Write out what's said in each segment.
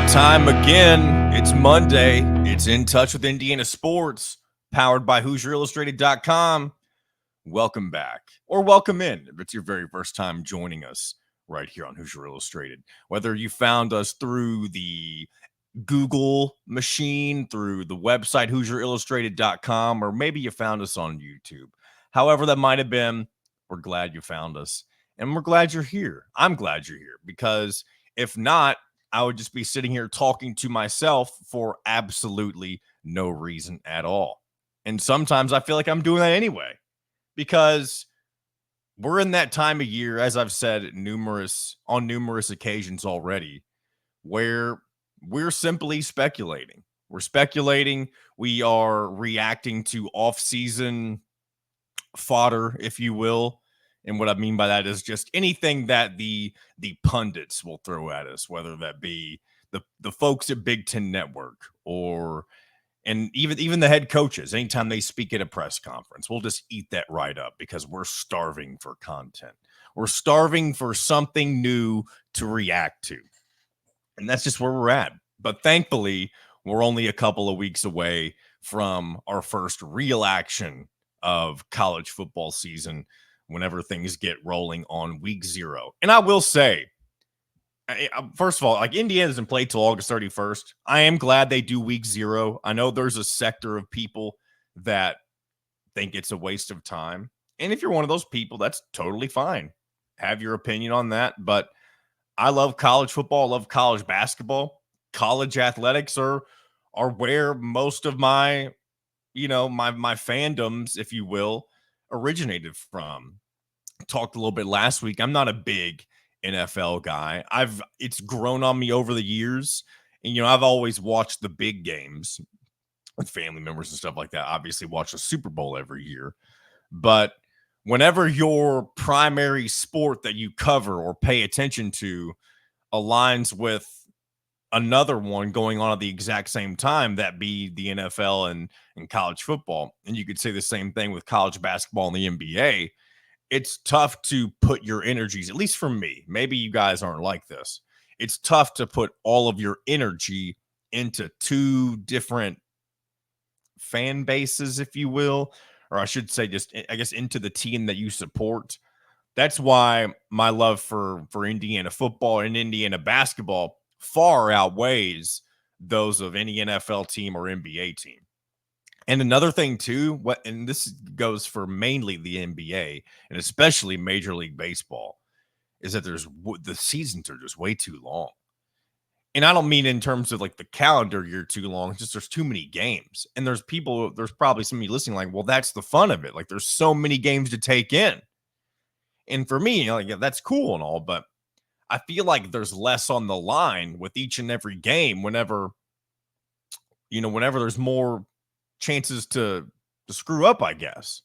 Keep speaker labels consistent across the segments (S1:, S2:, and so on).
S1: that time again. It's Monday. It's In Touch with Indiana Sports, powered by HoosierIllustrated.com. Welcome back, or welcome in if it's your very first time joining us right here on Hoosier Illustrated. Whether you found us through the Google machine, through the website HoosierIllustrated.com, or maybe you found us on YouTube. However that might have been, we're glad you found us, and we're glad you're here. I'm glad you're here, because if not, I would just be sitting here talking to myself for absolutely no reason at all. And sometimes I feel like I'm doing that anyway, because we're in that time of year, as I've said on numerous occasions already, where we're simply speculating. We're speculating. We are reacting to off-season fodder, if you will. And what I mean by that is just anything that the pundits will throw at us, whether that be the folks at Big Ten Network and even the head coaches. Anytime they speak at a press conference, we'll just eat that right up because we're starving for content. We're starving for something new to react to. And that's just where we're at. But thankfully, we're only a couple of weeks away from our first real action of college football season whenever things get rolling on week 0. And I will say, first of all, like, Indiana doesn't play till August 31st. I am glad they do week 0. I know there's a sector of people that think it's a waste of time. And if you're one of those people, that's totally fine. Have your opinion on that. But I love college football. I love college basketball. College athletics are where most of my fandoms, if you will, originated from. Talked a little bit last week. I'm not a big NFL guy. It's grown on me over the years. And, I've always watched the big games with family members and stuff like that. Obviously watch the Super Bowl every year. But whenever your primary sport that you cover or pay attention to aligns with another one going on at the exact same time, that be the NFL and college football, and you could say the same thing with college basketball and the NBA, it's tough to put your energies, at least for me, maybe you guys aren't like this, it's tough to put all of your energy into two different fan bases, if you will, or I should say just, I guess, into the team that you support. That's why my love for Indiana football and Indiana basketball far outweighs those of any NFL team or NBA team. And another thing too, and this goes for mainly the NBA and especially Major League Baseball, is that the seasons are just way too long. And I don't mean in terms of like the calendar year too long, it's just there's too many games. And there's probably somebody listening like, well, that's the fun of it. Like, there's so many games to take in. And for me, yeah, that's cool and all, but I feel like there's less on the line with each and every game whenever there's more chances to screw up, I guess,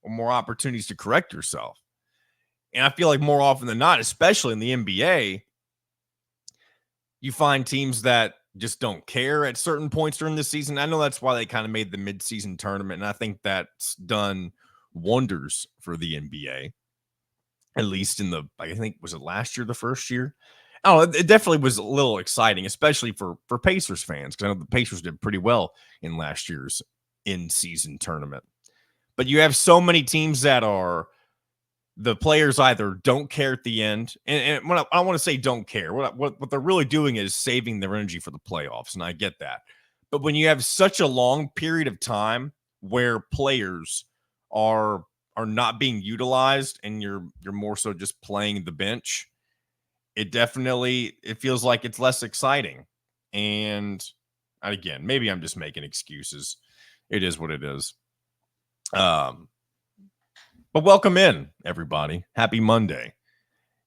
S1: or more opportunities to correct yourself. And I feel like more often than not, especially in the NBA, you find teams that just don't care at certain points during the season. I know that's why they kind of made the mid-season tournament, and I think that's done wonders for the NBA. At least I think, was it last year, the first year? Oh, it definitely was a little exciting, especially for Pacers fans, because I know the Pacers did pretty well in last year's in-season tournament. But you have so many teams that the players either don't care at the end, and when I want to say don't care, what they're really doing is saving their energy for the playoffs, and I get that. But when you have such a long period of time where players are not being utilized and you're more so just playing the bench, it feels like it's less exciting. And again, maybe I'm just making excuses. It is what it is. But welcome in, everybody. Happy Monday.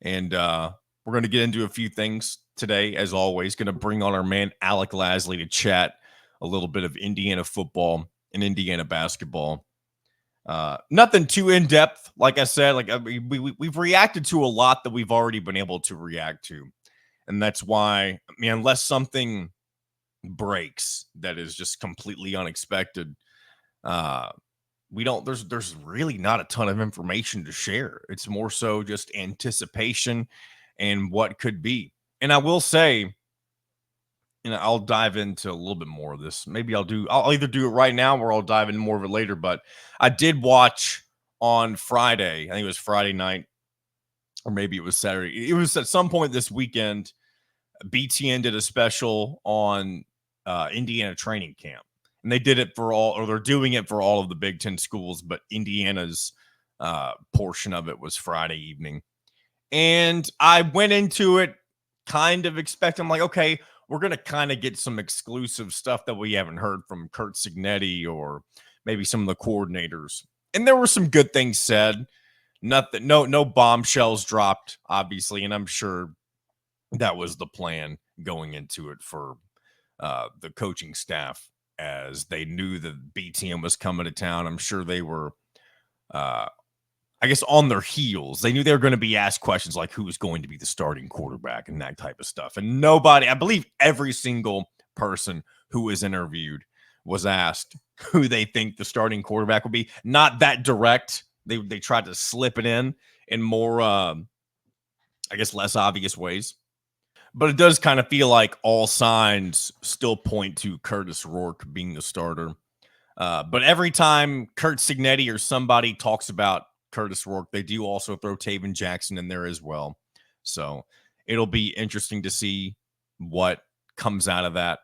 S1: And we're going to get into a few things today, as always. Going to bring on our man Alec Lasley to chat a little bit of Indiana football and Indiana basketball. Nothing too in-depth, like I said. Like, we've reacted to a lot that we've already been able to react to. And that's why, unless something breaks that is just completely unexpected, there's really not a ton of information to share. It's more so just anticipation and what could be. And I will say, I'll dive into a little bit more of this. Maybe I'll either do it right now or I'll dive into more of it later. But I did watch on Friday, I think it was Friday night, or maybe it was Saturday. It was at some point this weekend. BTN did a special on Indiana training camp, and they did it for all, or they're doing it for all of the Big Ten schools, but Indiana's portion of it was Friday evening. And I went into it kind of expecting, I'm like, okay, we're going to kind of get some exclusive stuff that we haven't heard from Kurt Signetti or maybe some of the coordinators. And there were some good things said. Nothing, no bombshells dropped, obviously, and I'm sure that was the plan going into it for the coaching staff, as they knew that BTM was coming to town. I'm sure they were, I guess, on their heels. They knew they were going to be asked questions like who's going to be the starting quarterback and that type of stuff. And nobody, I believe every single person who was interviewed was asked who they think the starting quarterback will be. Not that direct. They tried to slip it in more, I guess, less obvious ways. But it does kind of feel like all signs still point to Curtis Rourke being the starter. But every time Kurt Signetti or somebody talks about Curtis Rourke, they do also throw Taven Jackson in there as well. So it'll be interesting to see what comes out of that.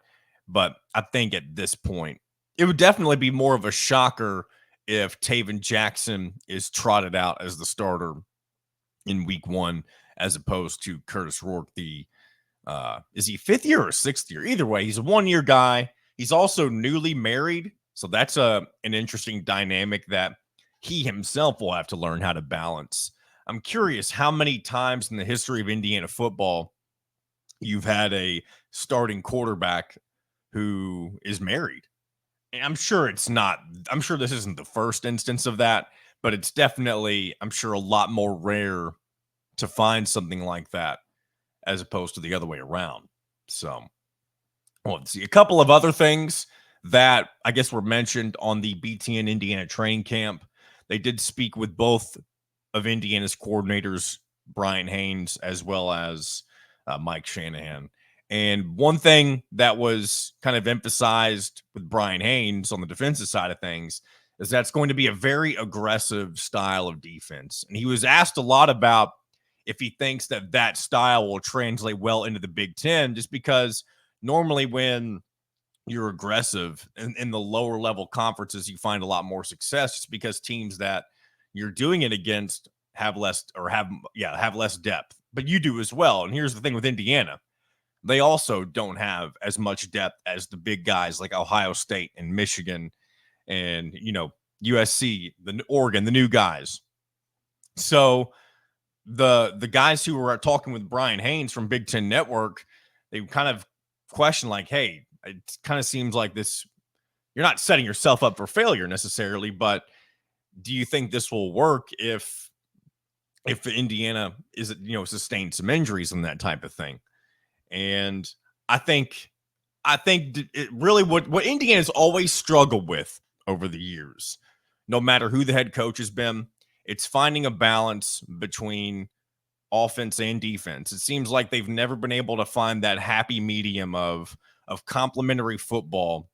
S1: But I think at this point, it would definitely be more of a shocker if Taven Jackson is trotted out as the starter in week one, as opposed to Curtis Rourke, the is he fifth year or sixth year? Either way, he's a 1 year guy. He's also newly married. So that's an interesting dynamic that he himself will have to learn how to balance. I'm curious how many times in the history of Indiana football you've had a starting quarterback who is married. And I'm sure this isn't the first instance of that, but it's definitely, I'm sure, a lot more rare to find something like that as opposed to the other way around. So, well, let's see. A couple of other things that I guess were mentioned on the BTN Indiana training camp. They did speak with both of Indiana's coordinators, Brian Haynes, as well as Mike Shanahan. And one thing that was kind of emphasized with Brian Haynes on the defensive side of things is that's going to be a very aggressive style of defense. And he was asked a lot about if he thinks that that style will translate well into the Big Ten, just because normally when you're aggressive in the lower level conferences, you find a lot more success just because teams that you're doing it against have less depth, but you do as well. And here's the thing with Indiana. They also don't have as much depth as the big guys like Ohio State and Michigan and, USC, the Oregon, the new guys. So the guys who were talking with Brian Haynes from Big Ten Network, they kind of questioned like, hey, it kind of seems like this, you're not setting yourself up for failure necessarily, but do you think this will work if Indiana is, sustained some injuries and that type of thing? And I think it really what Indiana's always struggled with over the years, no matter who the head coach has been, it's finding a balance between offense and defense. It seems like they've never been able to find that happy medium of complementary football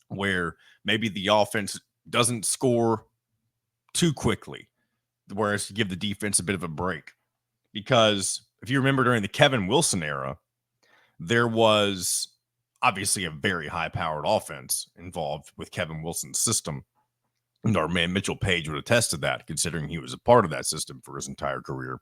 S1: where maybe the offense doesn't score too quickly, whereas to give the defense a bit of a break. Because if you remember during the Kevin Wilson era, there was obviously a very high-powered offense involved with Kevin Wilson's system. And our man Mitchell Page would attest to that, considering he was a part of that system for his entire career.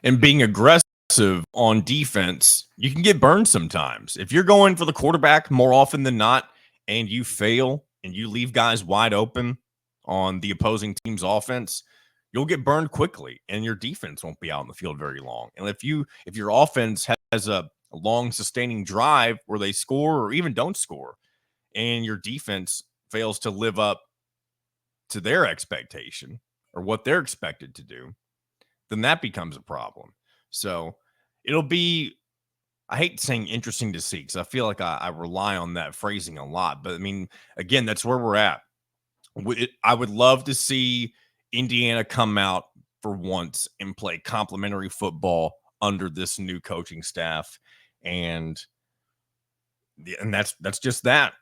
S1: And being aggressive on defense, you can get burned sometimes. If you're going for the quarterback more often than not and you fail and you leave guys wide open on the opposing team's offense, you'll get burned quickly and your defense won't be out on the field very long. And if your offense has a long sustaining drive where they score or even don't score and your defense fails to live up to their expectation or what they're expected to do, then that becomes a problem. So it'll be, I hate saying interesting to see because I feel like I rely on that phrasing a lot. But I mean, again, that's where we're at. I would love to see Indiana come out for once and play complimentary football under this new coaching staff. And And that's just that.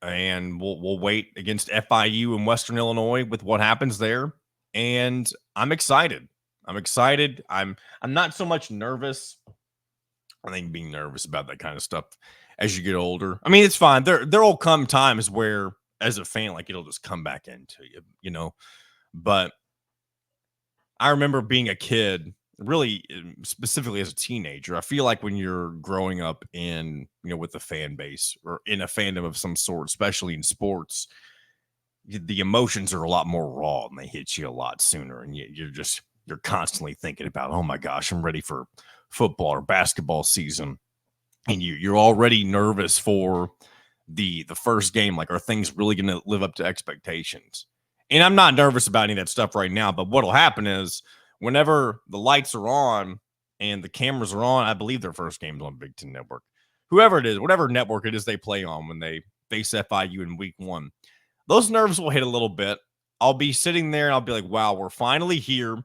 S1: And we'll wait against FIU in Western Illinois with what happens there. And I'm excited. I'm not so much nervous. I think being nervous about that kind of stuff as you get older. I mean, it's fine. There'll come times where, as a fan, like it'll just come back into you, you know. But I remember being a kid, really specifically as a teenager. I feel like when you're growing up in, with a fan base or in a fandom of some sort, especially in sports, the emotions are a lot more raw and they hit you a lot sooner. And you're constantly thinking about, oh my gosh, I'm ready for football or basketball season. And you're already nervous for the first game. Like, are things really going to live up to expectations? And I'm not nervous about any of that stuff right now, but what'll happen is whenever the lights are on and the cameras are on, I believe their first game's on Big Ten Network. Whoever it is, whatever network it is they play on when they face FIU in week 1, those nerves will hit a little bit. I'll be sitting there and I'll be like, wow, we're finally here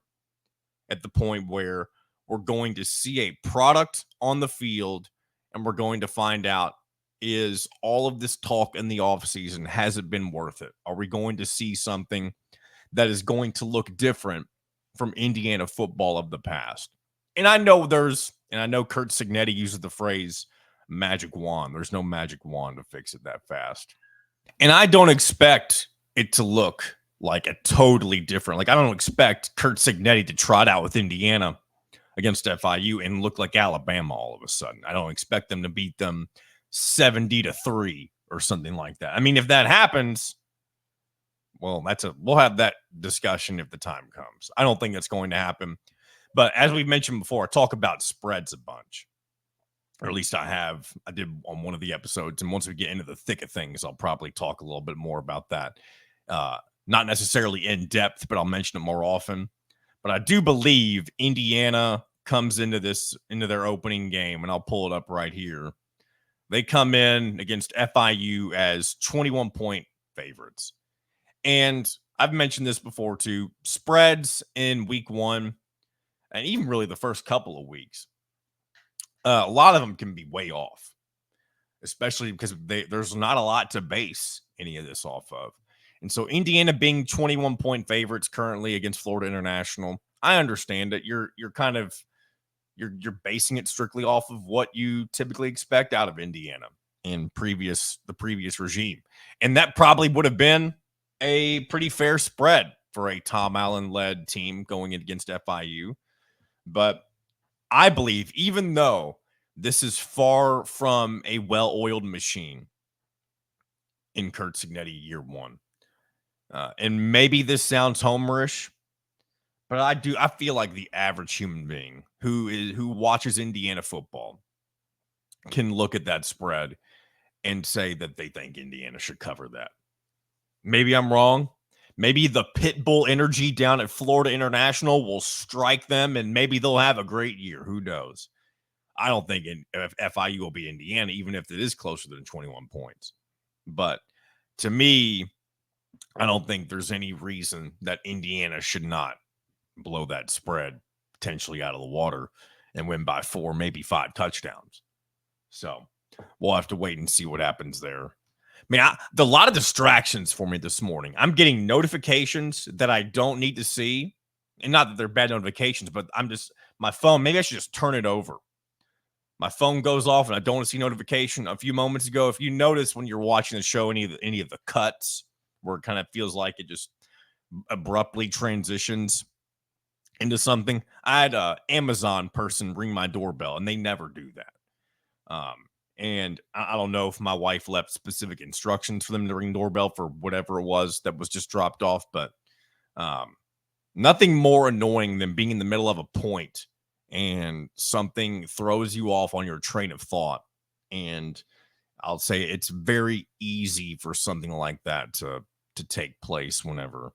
S1: at the point where we're going to see a product on the field and we're going to find out, is all of this talk in the offseason, has it been worth it? Are we going to see something that is going to look different from Indiana football of the past? And I know Kurt Signetti uses the phrase magic wand. There's no magic wand to fix it that fast. And I don't expect it to look like a totally different, like I don't expect Kurt Signetti to trot out with Indiana against FIU and look like Alabama all of a sudden. I don't expect them to beat them 70-3 or something like that. I mean, if that happens, well, we'll have that discussion if the time comes. I don't think that's going to happen. But as we've mentioned before, I talk about spreads a bunch. Or at least I did on one of the episodes. And once we get into the thick of things, I'll probably talk a little bit more about that. Not necessarily in depth, but I'll mention it more often. But I do believe Indiana comes into their opening game, and I'll pull it up right here. They come in against FIU as 21-point favorites. And I've mentioned this before too. Spreads in week 1, and even really the first couple of weeks, a lot of them can be way off, especially because there's not a lot to base any of this off of. And so Indiana being 21-point favorites currently against Florida International, I understand it. You're basing it strictly off of what you typically expect out of Indiana in the previous regime. And that probably would have been a pretty fair spread for a Tom Allen-led team going in against FIU. But I believe, even though this is far from a well-oiled machine in Kurt Signetti year 1, and maybe this sounds homerish, but I feel like the average human being who watches Indiana football can look at that spread and say that they think Indiana should cover that. Maybe I'm wrong. Maybe the pit bull energy down at Florida International will strike them, and maybe they'll have a great year. Who knows? I don't think FIU will be Indiana, even if it is closer than 21 points. But to me, I don't think there's any reason that Indiana should not blow that spread potentially out of the water and win by 4, maybe 5 touchdowns. So we'll have to wait and see what happens there. I mean, a lot of distractions for me this morning. I'm getting notifications that I don't need to see. And not that they're bad notifications, but my phone, maybe I should just turn it over. My phone goes off and I don't see notification. A few moments ago, if you notice when you're watching the show, any of the cuts where it kind of feels like it just abruptly transitions into something, I had an Amazon person ring my doorbell, and they never do that. And I don't know if my wife left specific instructions for them to ring doorbell for whatever it was that was just dropped off, but nothing more annoying than being in the middle of a point and something throws you off on your train of thought. And I'll say it's very easy for something like that to take place whenever,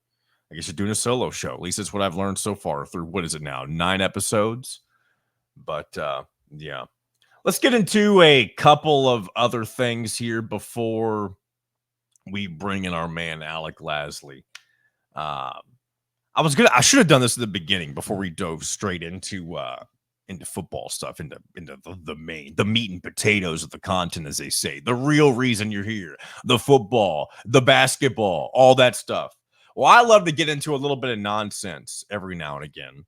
S1: I guess, you're doing a solo show. At least that's what I've learned so far through, what is it now, 9 episodes? But yeah. Let's get into a couple of other things here before we bring in our man, Alec Lasley. I should have done this at the beginning before we dove straight into into football stuff, into the meat and potatoes of the content, as they say, the real reason you're here, the football, the basketball, all that stuff. Well, I love to get into a little bit of nonsense every now and again,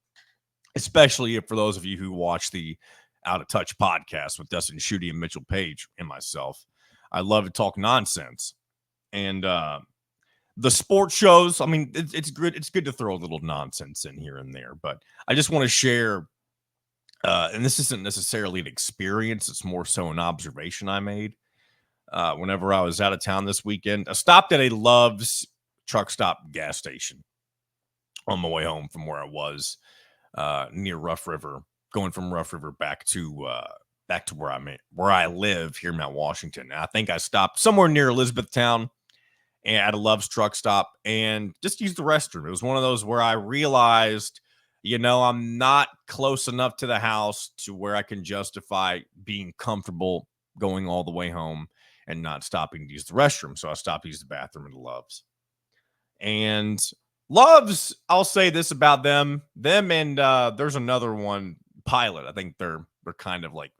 S1: especially for those of you who watch the Out of Touch podcast with Dustin Schutte and Mitchell Page and myself. I love to talk nonsense. And the sports shows, I mean, it's good. It's good to throw a little nonsense in here and there, but I just want to share, and this isn't necessarily an experience. It's more so an observation I made. Whenever I was out of town this weekend, I stopped at a Love's truck stop gas station on my way home from where I was near Rough River, going from Rough River back to where I live here in Mount Washington. And I think I stopped somewhere near Elizabethtown and at a Love's truck stop and just used the restroom. It was one of those where I realized, I'm not close enough to the house to where I can justify being comfortable going all the way home and not stopping to use the restroom. So I stopped to use the bathroom at the Love's. And Love's, I'll say this about them and there's another one, Pilot. I think they're kind of like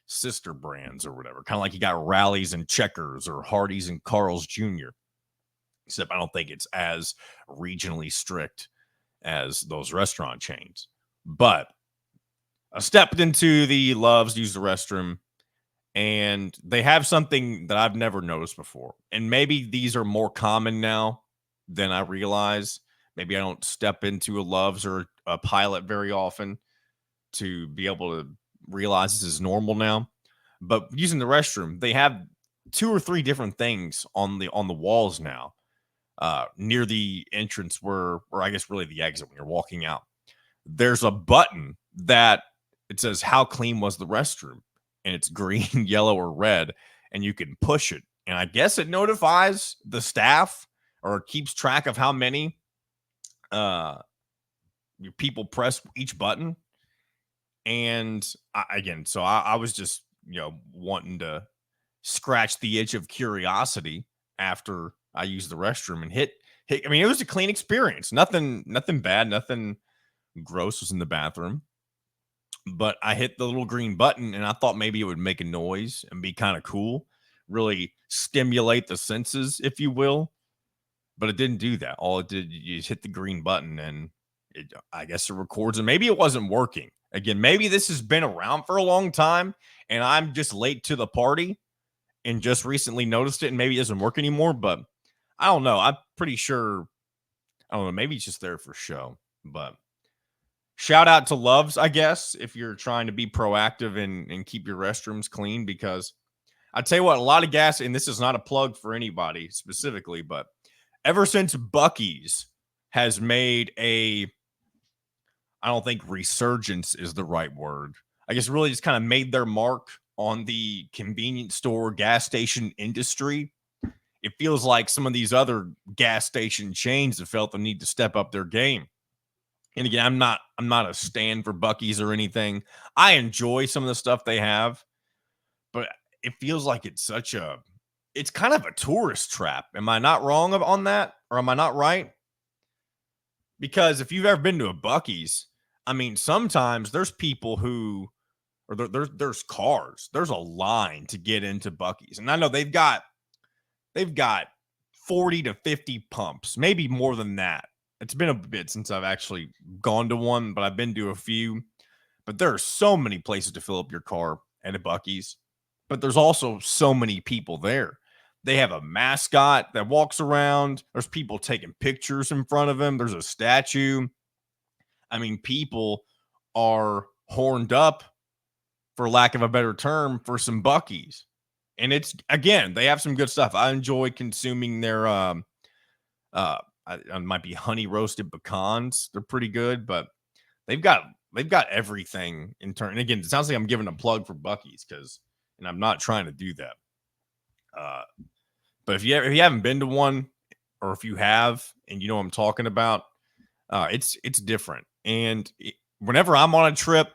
S1: sister brands or whatever. Kind of like you got Rallies and Checkers or Hardee's and Carl's Jr. Except I don't think it's as regionally strict as those restaurant chains. But I stepped into the Love's, used the restroom, and they have something that I've never noticed before. And maybe these are more common now than I realize. Maybe I don't step into a Love's or a Pilot very often to be able to realize this is normal now. But using the restroom, they have 2 or 3 different things on the walls now, near the entrance or I guess really the exit when you're walking out. There's a button that it says, "How clean was the restroom?" And it's green, yellow, or red, and you can push it. And I guess it notifies the staff or keeps track of how many your people press each button. And I was just, wanting to scratch the itch of curiosity after I used the restroom and hit. I mean, it was a clean experience. Nothing bad, nothing gross was in the bathroom. But I hit the little green button and I thought maybe it would make a noise and be kind of cool, really stimulate the senses, if you will. But it didn't do that. All it did, you just hit the green button and I guess it records, and maybe it wasn't working. Again, maybe this has been around for a long time and I'm just late to the party and just recently noticed it and maybe it doesn't work anymore. But I don't know. I'm pretty sure. I don't know. Maybe it's just there for show. But shout out to Love's, I guess, if you're trying to be proactive and keep your restrooms clean, because I tell you what, a lot of gas, and this is not a plug for anybody specifically, but ever since Buc-ee's has made I don't think resurgence is the right word. I guess really just kind of made their mark on the convenience store gas station industry. It feels like some of these other gas station chains have felt the need to step up their game. And again, I'm not a stand for Buc-ee's or anything. I enjoy some of the stuff they have, but it feels like it's kind of a tourist trap. Am I not wrong on that? Or am I not right? Because if you've ever been to a Buc-ee's, I mean, sometimes there's people who, or there's cars. There's a line to get into Buc-ee's. And I know they've got 40 to 50 pumps, maybe more than that. It's been a bit since I've actually gone to one, but I've been to a few. But there are so many places to fill up your car at a Buc-ee's. But there's also so many people there. They have a mascot that walks around. There's people taking pictures in front of him. There's a statue. I mean, people are horned up, for lack of a better term, for some Buc-ee's. And it's, again, they have some good stuff. I enjoy consuming their it might be honey roasted pecans. They're pretty good, but they've got everything in turn. And again, it sounds like I'm giving a plug for Buc-ee's and I'm not trying to do that. But if you haven't been to one, or if you have and you know what I'm talking about, it's different. And whenever I'm on a trip,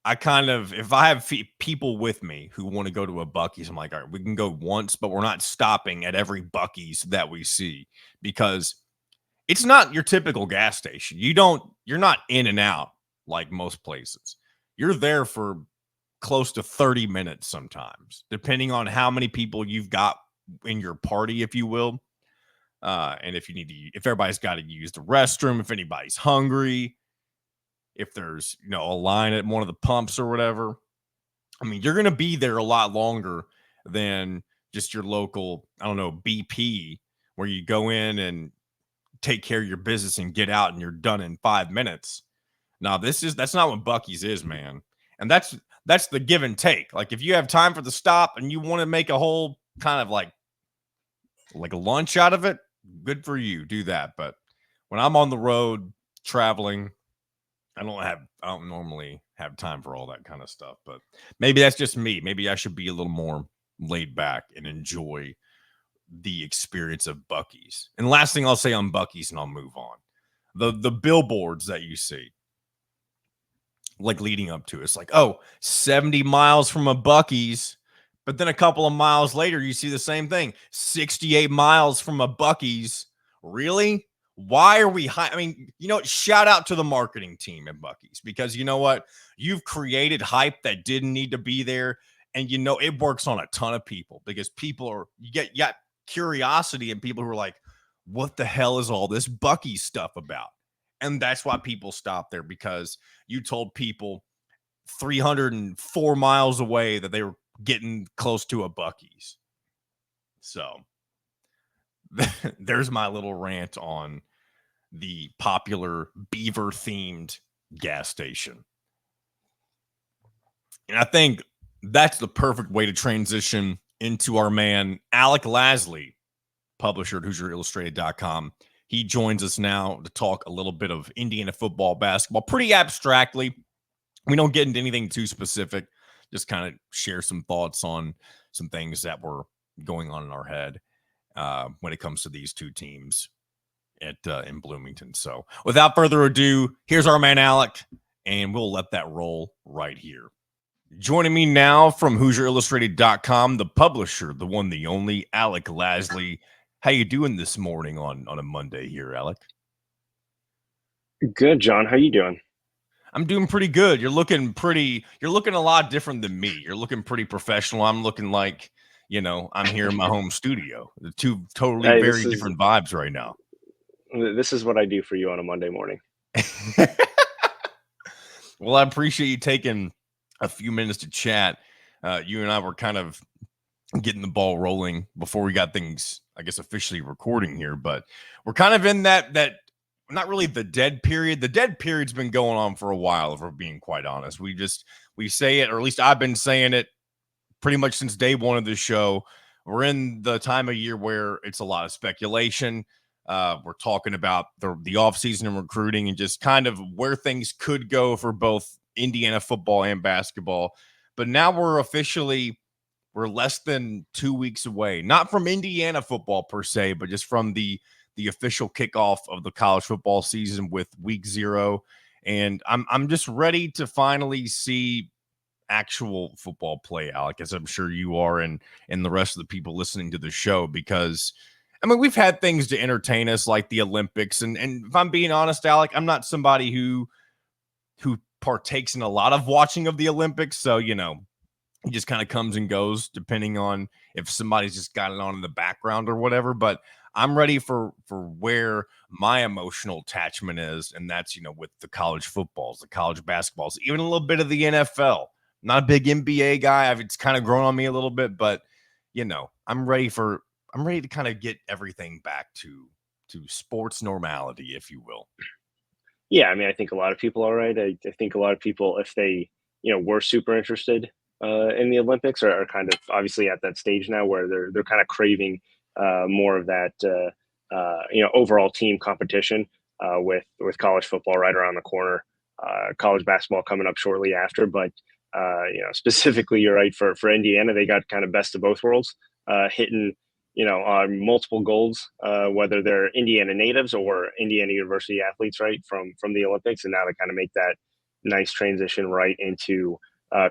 S1: if I have people with me who want to go to a Buc-ee's, I'm like, all right, we can go once, but we're not stopping at every Buc-ee's that we see, because it's not your typical gas station. You're not in and out like most places. you're there for close to 30 minutes sometimes, depending on how many people you've got in your party, if you will. And if everybody's got to use the restroom, if anybody's hungry, if there's, a line at one of the pumps or whatever. I mean, you're going to be there a lot longer than just your local, I don't know, BP, where you go in and take care of your business and get out and you're done in 5 minutes. Now, that's not what Buc-ee's is, man. And that's the give and take. Like, if you have time for the stop and you want to make a whole kind of like a lunch out of it, good for you. Do that. But when I'm on the road traveling, I don't normally have time for all that kind of stuff. But maybe that's just me. Maybe I should be a little more laid back and enjoy the experience of Buc-ee's. And last thing I'll say on Buc-ee's, and I'll move on. The billboards that you see, like leading up to it, it's like, 70 miles from a Buc-ee's. But then a couple of miles later, you see the same thing. 68 miles from a Buc-ee's. Really? Why are we high? I mean, shout out to the marketing team at Buc-ee's, because you know what? You've created hype that didn't need to be there. And it works on a ton of people, because you got curiosity and people who are like, what the hell is all this Buc-ee's stuff about? And that's why people stop there, because you told people 304 miles away that they were getting close to a Buc-ee's. So there's my little rant on the popular beaver themed gas station. And I think that's the perfect way to transition into our man, Alec Lasley, publisher at HoosierIllustrated.com. He joins us now to talk a little bit of Indiana football, basketball, pretty abstractly. We don't get into anything too specific, just kind of share some thoughts on some things that were going on in our head when it comes to these two teams in Bloomington. So without further ado, here's our man Alec, and we'll let that roll right here. Joining me now from HoosierIllustrated.com, the publisher, the one, the only, Alec Lasley. How you doing this morning on a Monday here, Alec?
S2: Good, John. How you doing?
S1: I'm doing pretty good. You're looking a lot different than me. You're looking pretty professional. I'm looking like, I'm here in my home studio. The two totally
S2: Hey,
S1: very different vibes right now.
S2: This is what I do for you on a Monday morning.
S1: Well, I appreciate you taking a few minutes to chat. You and I were kind of getting the ball rolling before we got things, I guess, officially recording here, but we're kind of in that not really the dead period. The dead period's been going on for a while, if we're being quite honest. We say it, or at least I've been saying it pretty much since day one of the show. We're in the time of year where it's a lot of speculation. We're talking about the offseason and recruiting and just kind of where things could go for both Indiana football and basketball. But now we're less than 2 weeks away, not from Indiana football per se, but just from the official kickoff of the college football season with week 0. And I'm just ready to finally see actual football play, Alec, as I'm sure you are and the rest of the people listening to the show, because I mean, we've had things to entertain us like the Olympics. And if I'm being honest, Alec, I'm not somebody who partakes in a lot of watching of the Olympics. So, it just kind of comes and goes depending on if somebody's just got it on in the background or whatever. But I'm ready for where my emotional attachment is. And that's, with the college footballs, the college basketballs, even a little bit of the NFL. Not a big NBA guy. It's kind of grown on me a little bit, but I'm ready to kind of get everything back to sports normality, if you will.
S2: Yeah, I mean, I think a lot of people are right. I think a lot of people, if they, were super interested in the Olympics, are kind of obviously at that stage now where they're kind of craving more of that, overall team competition with college football right around the corner, college basketball coming up shortly after. But specifically, you're right, for Indiana, they got kind of best of both worlds, hitting multiple goals, whether they're Indiana natives or Indiana University athletes, right, from the Olympics, and now to kind of make that nice transition right into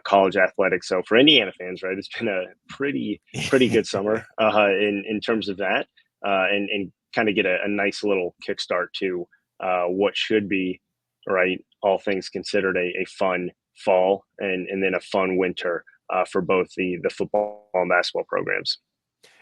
S2: college athletics. So for Indiana fans, right, it's been a pretty good summer in terms of that, and kind of get a nice little kickstart to what should be, right, all things considered, a fun fall and then a fun winter for both the football and basketball programs.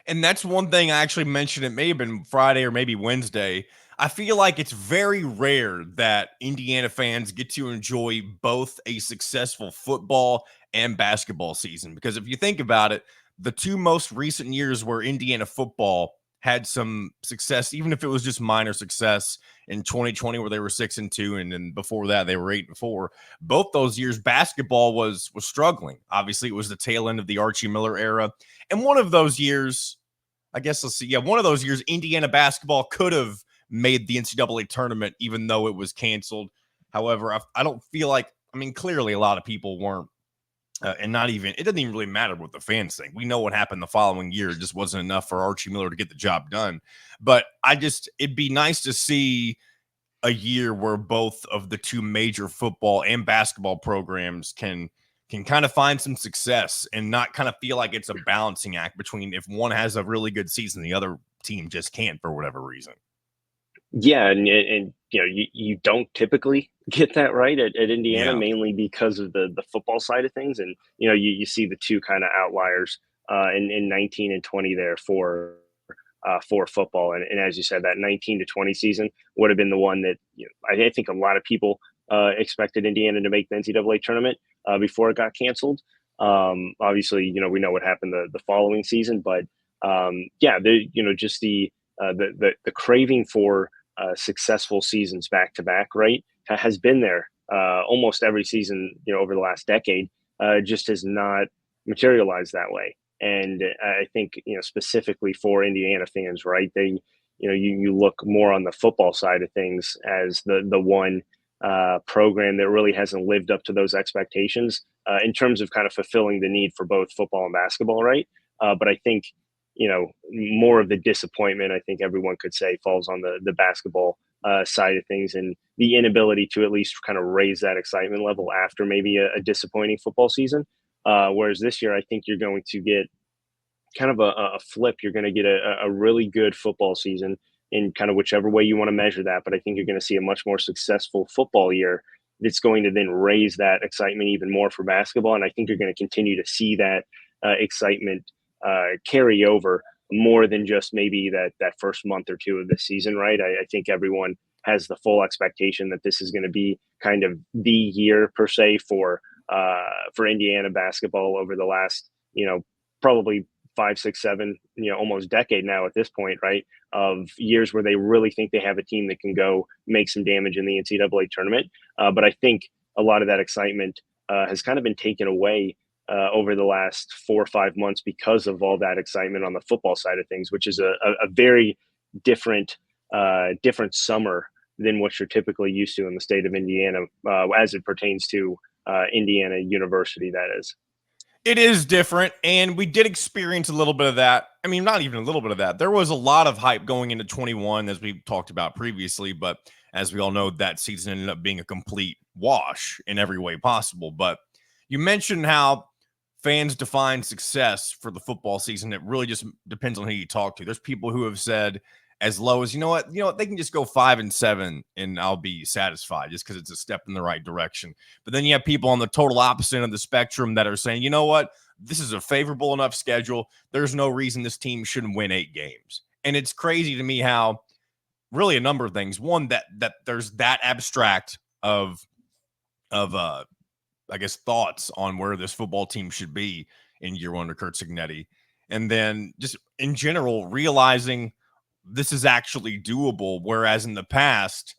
S1: And that's one thing I actually mentioned. It may have been Friday or maybe Wednesday. I feel like it's very rare that Indiana fans get to enjoy both a successful football and basketball season. Because if you think about it, the two most recent years where Indiana football had some success, even if it was just minor success in 2020, where they were 6-2, and then before that they were 8-4. Both those years, basketball was struggling. Obviously, it was the tail end of the Archie Miller era, and one of those years, I guess let's see. Yeah, one of those years, Indiana basketball could have made the NCAA tournament, even though it was canceled. However, I don't feel like, I mean, clearly a lot of people weren't, and not even, it doesn't even really matter what the fans think. We know what happened the following year. It just wasn't enough for Archie Miller to get the job done. But it'd be nice to see a year where both of the two major football and basketball programs can kind of find some success and not kind of feel like it's a balancing act between if one has a really good season, the other team just can't for whatever reason.
S2: Yeah, and you don't typically get that right at Indiana,
S1: Yeah.
S2: mainly because of the football side of things, and you see the two kind of outliers in 19 and 20 there for football, and as you said, that 19 to 20 season would have been the one that I think a lot of people expected Indiana to make the NCAA tournament before it got canceled. Obviously, we know what happened the following season, but yeah, just the craving for successful seasons back to back, right, has been there almost every season, over the last decade. Just has not materialized that way. And I think, specifically for Indiana fans, right, they, you look more on the football side of things as the one program that really hasn't lived up to those expectations in terms of kind of fulfilling the need for both football and basketball, right? But I think, more of the disappointment, I think everyone could say, falls on the basketball side of things, and the inability to at least kind of raise that excitement level after maybe a disappointing football season. Whereas this year, I think you're going to get kind of a flip. You're going to get a really good football season in kind of whichever way you want to measure that. But I think you're going to see a much more successful football year that's going to then raise that excitement even more for basketball. And I think you're going to continue to see that excitement carry over more than just maybe that first month or two of the season, right? I think everyone has the full expectation that this is going to be kind of the year per se for Indiana basketball over the last, probably 5, 6, 7, almost decade now at this point, right? Of years where they really think they have a team that can go make some damage in the NCAA tournament. But I think a lot of that excitement has kind of been taken away over the last 4 or 5 months because of all that excitement on the football side of things, which is a very different summer than what you're typically used to in the state of Indiana as it pertains to Indiana University, that is.
S1: It is different, and we did experience a little bit of that. I mean, not even a little bit of that. There was a lot of hype going into 21, as we talked about previously, but as we all know, that season ended up being a complete wash in every way possible. But you mentioned how fans define success for the football season. It really just depends on who you talk to. There's people who have said as low as, you know what, they can just go 5-7 and I'll be satisfied just because it's a step in the right direction. But then you have people on the total opposite end of the spectrum that are saying, you know what, this is a favorable enough schedule. There's no reason this team shouldn't win 8 games. And it's crazy to me how really a number of things. One, that there's that abstract of I guess, thoughts on where this football team should be in year one under Curt Cignetti. And then just in general, realizing this is actually doable. Whereas in the past,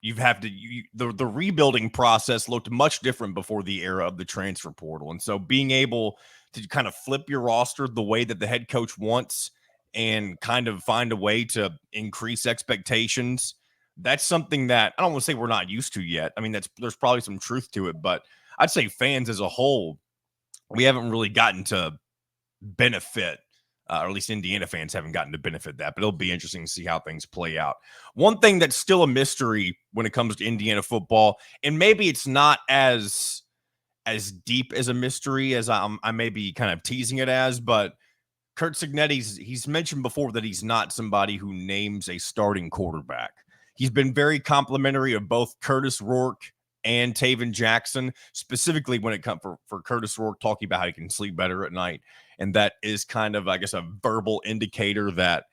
S1: the rebuilding process looked much different before the era of the transfer portal. And so being able to kind of flip your roster the way that the head coach wants and kind of find a way to increase expectations, that's something that I don't want to say we're not used to yet. I mean, there's probably some truth to it, but I'd say fans as a whole, we haven't really gotten to benefit, or at least Indiana fans haven't gotten to benefit that, but it'll be interesting to see how things play out. One thing that's still a mystery when it comes to Indiana football, and maybe it's not as deep as a mystery as I may be kind of teasing it as, but Curt Cignetti, he's mentioned before that he's not somebody who names a starting quarterback. He's been very complimentary of both Curtis Rourke and Taven Jackson, specifically when it comes for Curtis Rourke, talking about how he can sleep better at night. And that is kind of, I guess, a verbal indicator that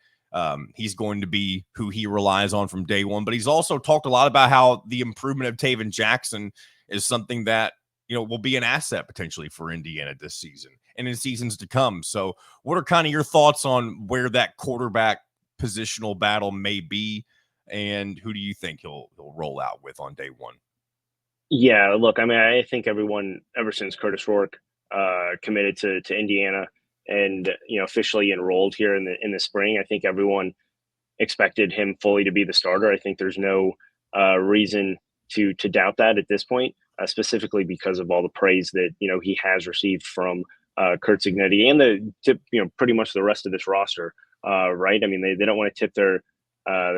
S1: he's going to be who he relies on from day one. But he's also talked a lot about how the improvement of Taven Jackson is something that, will be an asset potentially for Indiana this season and in seasons to come. So what are kind of your thoughts on where that quarterback positional battle may be, and who do you think he'll roll out with on day one?
S2: Yeah, look, I mean, I think everyone ever since Curtis Rourke committed to Indiana and officially enrolled here in the spring, I think everyone expected him fully to be the starter. I think there's no reason to doubt that at this point, specifically because of all the praise that he has received from Kurt Cignetti and pretty much the rest of this roster. Right? I mean, they don't want to tip their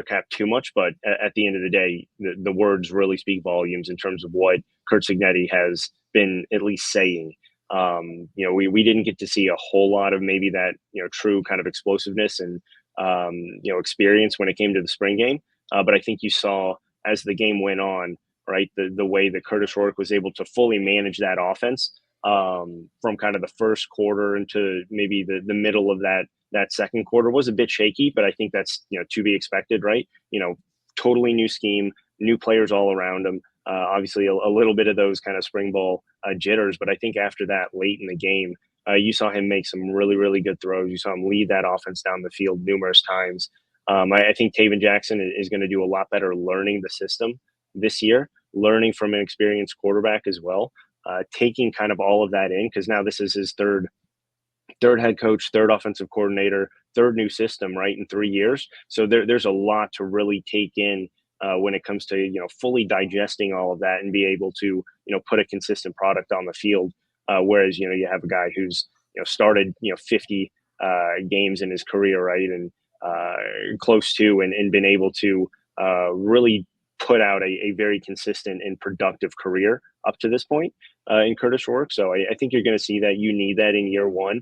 S2: cap too much, but at the end of the day, the words really speak volumes in terms of what Kurt Cignetti has been at least saying. We didn't get to see a whole lot of maybe that true kind of explosiveness and experience when it came to the spring game, but I think you saw as the game went on, right, the way that Curtis Rourke was able to fully manage that offense from kind of the first quarter into maybe the middle of that second quarter was a bit shaky, but I think that's to be expected, right? Totally new scheme, new players all around him. Obviously, a little bit of those kind of spring ball jitters, but I think after that, late in the game, you saw him make some really, really good throws. You saw him lead that offense down the field numerous times. I think Taven Jackson is going to do a lot better learning the system this year, learning from an experienced quarterback as well, taking kind of all of that in, because now this is his third head coach, third offensive coordinator, third new system, right, in 3 years. So there's a lot to really take in when it comes to fully digesting all of that and be able to put a consistent product on the field. Whereas you have a guy who's started 50 games in his career, right, and close to and been able to really put out a very consistent and productive career up to this point in Curtis Rourke. So I think you're going to see that. You need that in year one.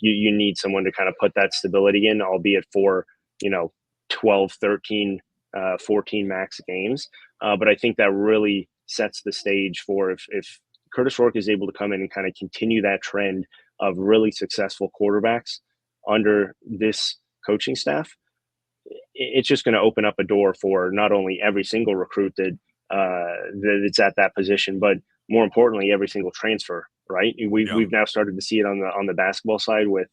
S2: You need someone to kind of put that stability in, albeit for 12, 13, 14 max games. But I think that really sets the stage for if Curtis Rourke is able to come in and kind of continue that trend of really successful quarterbacks under this coaching staff, it's just going to open up a door for not only every single recruit that's at that position, but more importantly, every single transfer. Right? We've now started to see it on the basketball side with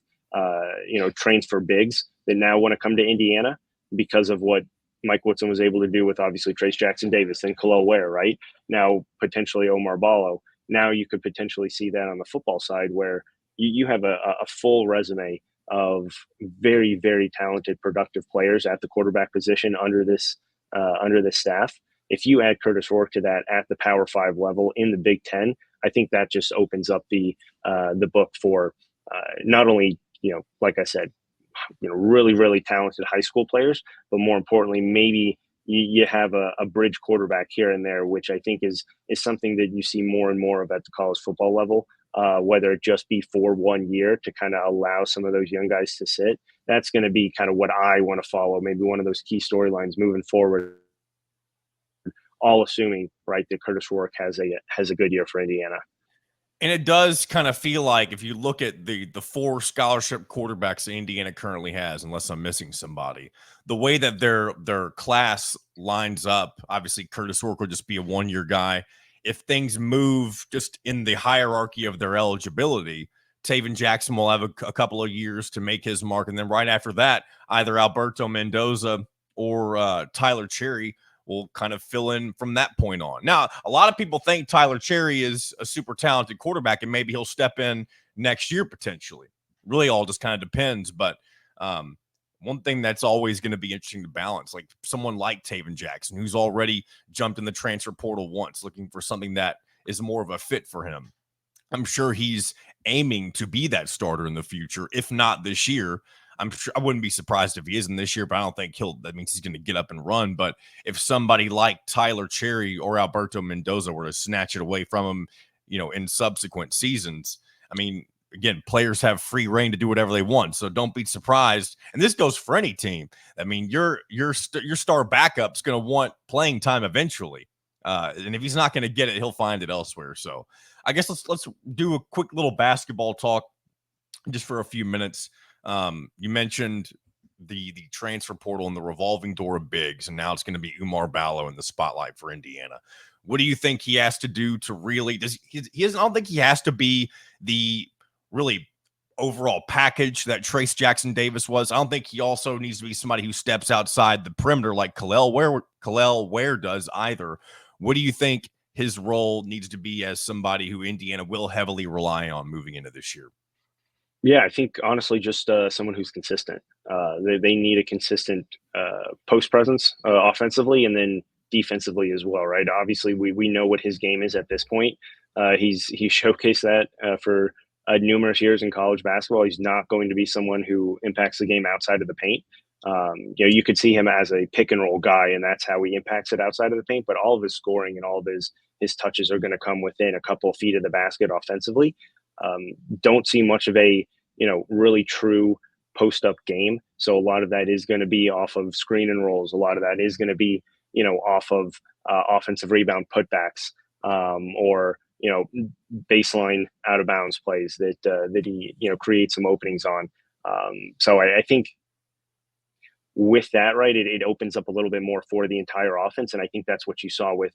S2: transfer bigs that now want to come to Indiana because of what Mike Woodson was able to do with obviously Trace Jackson Davis and Khalil Ware. Right? Now potentially Omar Ballo. Now you could potentially see that on the football side where you have a full resume of very, very talented, productive players at the quarterback position under this staff. If you add Curtis Rourke to that at the Power 5 level in the Big Ten, I think that just opens up the book for not only like I said, really, really talented high school players, but more importantly, maybe you have a bridge quarterback here and there, which I think is something that you see more and more of at the college football level. Whether it just be for 1 year to kind of allow some of those young guys to sit, that's going to be kind of what I want to follow. Maybe one of those key storylines moving forward. All assuming, right, that Curtis Rourke has a good year for Indiana.
S1: And it does kind of feel like if you look at the 4 scholarship quarterbacks that Indiana currently has, unless I'm missing somebody, the way that their class lines up, obviously Curtis Rourke will just be a 1-year guy. If things move just in the hierarchy of their eligibility, Taven Jackson will have a couple of years to make his mark. And then right after that, either Alberto Mendoza or Tyler Cherry will kind of fill in from that point on. Now, a lot of people think Tyler Cherry is a super talented quarterback, and maybe he'll step in next year potentially. Really all just kind of depends. But one thing that's always going to be interesting to balance, like someone like Taven Jackson, who's already jumped in the transfer portal once, looking for something that is more of a fit for him. I'm sure he's aiming to be that starter in the future, if not this year. I'm sure I wouldn't be surprised if he isn't this year, but I don't think that means he's going to get up and run. But if somebody like Tyler Cherry or Alberto Mendoza were to snatch it away from him, in subsequent seasons, I mean, again, players have free reign to do whatever they want. So don't be surprised. And this goes for any team. I mean, your star backup's going to want playing time eventually. And if he's not going to get it, he'll find it elsewhere. So I guess let's do a quick little basketball talk just for a few minutes. You mentioned the transfer portal and the revolving door of bigs, and now it's going to be Umar Ballo in the spotlight for Indiana. What do you think he has to do to really? I don't think he has to be the really overall package that Trace Jackson Davis was. I don't think he also needs to be somebody who steps outside the perimeter like Kalel Ware does either. What do you think his role needs to be as somebody who Indiana will heavily rely on moving into this year?
S2: Yeah, I think honestly, just someone who's consistent. They need a consistent post presence offensively, and then defensively as well, right? Obviously, we know what his game is at this point. He's showcased that for numerous years in college basketball. He's not going to be someone who impacts the game outside of the paint. You could see him as a pick and roll guy, and that's how he impacts it outside of the paint. But all of his scoring and all of his touches are going to come within a couple of feet of the basket offensively. Don't see much of a really true post up game. So a lot of that is going to be off of screen and rolls. A lot of that is going to be, off of offensive rebound putbacks or, baseline out of bounds plays that he, creates some openings on. So I think with that, right, it opens up a little bit more for the entire offense. And I think that's what you saw with,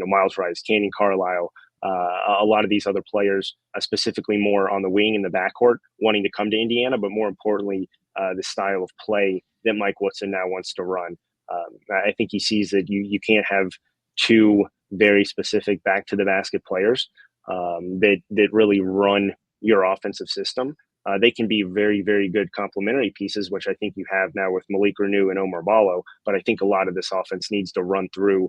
S2: Miles Rice, Canyon Carlisle, a lot of these other players, specifically more on the wing in the backcourt, wanting to come to Indiana, but more importantly, the style of play that Mike Woodson now wants to run. I think he sees that you can't have two very specific back to the basket players that really run your offensive system. They can be very, very good complementary pieces, which I think you have now with Malik Renew and Omar Ballo. But I think a lot of this offense needs to run through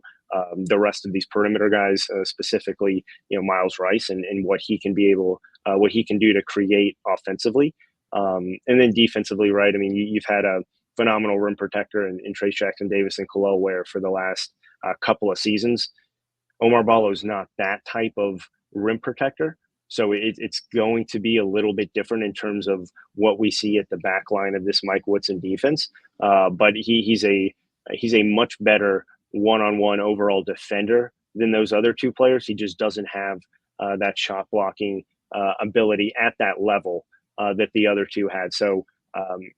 S2: the rest of these perimeter guys, specifically, Miles Rice and what he can what he can do to create offensively. And then defensively, right? I mean, you've had a phenomenal rim protector in Trace Jackson Davis and Kalel Ware for the last couple of seasons. Omar Ballo is not that type of rim protector. So it's going to be a little bit different in terms of what we see at the back line of this Mike Woodson defense. But he's a much better one-on-one overall defender than those other two players. He just doesn't have that shot blocking ability at that level that the other two had. So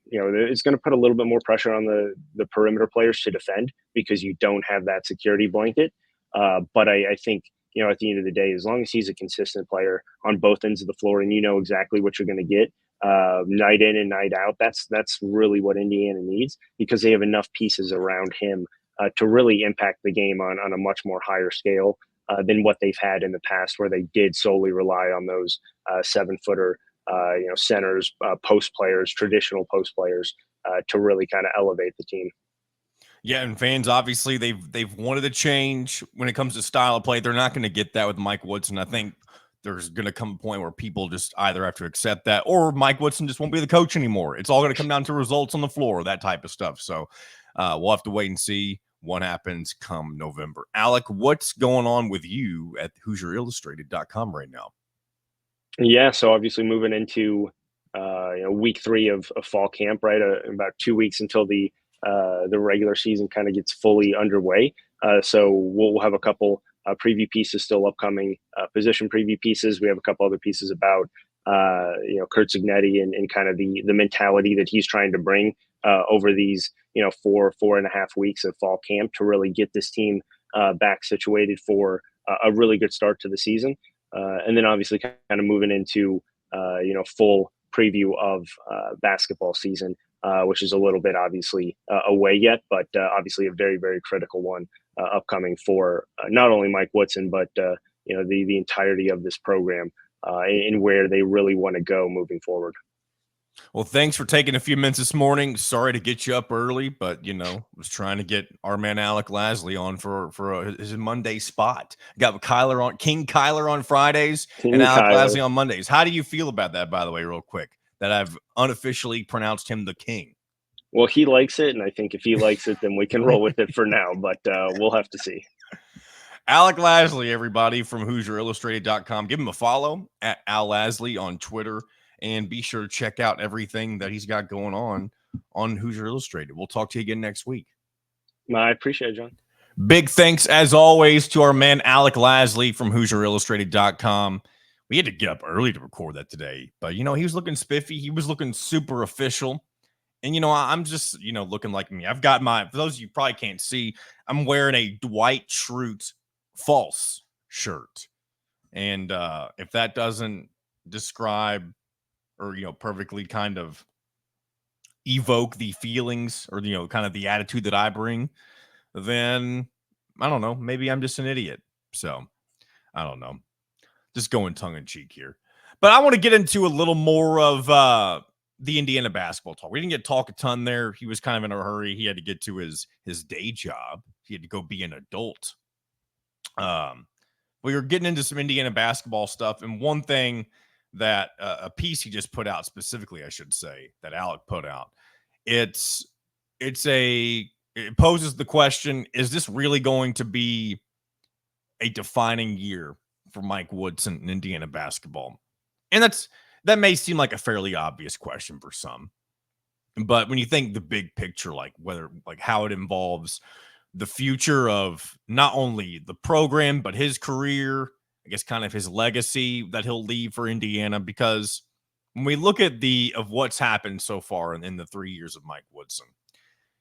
S2: it's going to put a little bit more pressure on the perimeter players to defend because you don't have that security blanket. But I think, at the end of the day, as long as he's a consistent player on both ends of the floor and you know exactly what you're going to get night in and night out, that's really what Indiana needs because they have enough pieces around him to really impact the game on a much more higher scale than what they've had in the past where they did solely rely on those 7-footer, centers, post players, traditional post players to really kind of elevate the team.
S1: Yeah, and fans obviously they've wanted a change when it comes to style of play. They're not going to get that with Mike Woodson. I think there's going to come a point where people just either have to accept that or Mike Woodson just won't be the coach anymore. It's all going to come down to results on the floor, that type of stuff. So we'll have to wait and see what happens come November. Alec, what's going on with you at HoosierIllustrated.com right now?
S2: Yeah, so obviously moving into week 3 of fall camp, right? About 2 weeks until the regular season kind of gets fully underway. So we'll have a couple preview pieces still upcoming, position preview pieces. We have a couple other pieces about Kurt Cignetti and kind of the mentality that he's trying to bring over these 4.5 weeks of fall camp to really get this team back situated for a really good start to the season. And then obviously kind of moving into full preview of basketball season. Which is a little bit obviously away yet, but obviously a very, very critical one upcoming for not only Mike Woodson, but the entirety of this program and where they really want to go moving forward.
S1: Well, thanks for taking a few minutes this morning. Sorry to get you up early, but was trying to get our man Alec Lasley on for his Monday spot. Got Kyler on King Kyler on Fridays and Alec Lasley on Mondays. How do you feel about that, by the way, real quick? That I've unofficially pronounced him the king.
S2: Well, he likes it, and I think if he likes it, then we can roll with it for now, but we'll have to see.
S1: Alec Lasley, everybody, from HoosierIllustrated.com. Give him a follow at Al Lasley on Twitter, and be sure to check out everything that he's got going on Hoosier Illustrated. We'll talk to you again next week.
S2: I appreciate it, John.
S1: Big thanks, as always, to our man Alec Lasley from Hoosier Illustrated.com. We had to get up early to record that today, but he was looking spiffy. He was looking super official. And I'm just looking like me. I've got for those of you probably can't see, I'm wearing a Dwight Schrute false shirt. And if that doesn't describe or perfectly kind of evoke the feelings or kind of the attitude that I bring, then I don't know. Maybe I'm just an idiot. So I don't know. Just going tongue in cheek here. But I want to get into a little more of the Indiana basketball talk. We didn't get to talk a ton there. He was kind of in a hurry. He had to get to his day job. He had to go be an adult. We were getting into some Indiana basketball stuff. And one thing that a piece he just put out specifically, I should say, that Alec put out, it poses the question, is this really going to be a defining year for Mike Woodson in Indiana basketball? And that may seem like a fairly obvious question for some. But when you think the big picture, like how it involves the future of not only the program, but his career, I guess kind of his legacy that he'll leave for Indiana, because when we look at of what's happened so far in the 3 years of Mike Woodson,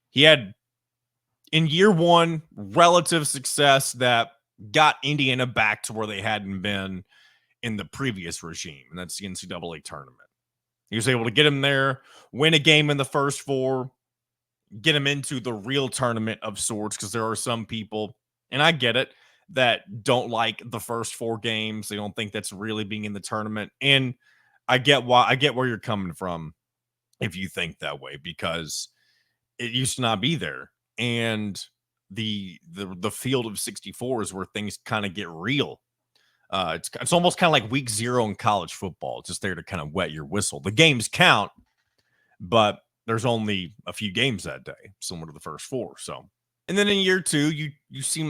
S1: he had in year one relative success that got Indiana back to where they hadn't been in the previous regime, and that's the NCAA tournament. He was able to get him there, win a game in the first four, get him into the real tournament of sorts, because there are some people, and I get it, that don't like the first four games. They don't think that's really being in the tournament. And I get where you're coming from if you think that way, because it used to not be there. And the field of 64 is where things kind of get real. It's almost kind of like week 0 in college football. It's just there to kind of wet your whistle. The games count, but there's only a few games that day, similar to the first four. So, and then in year 2,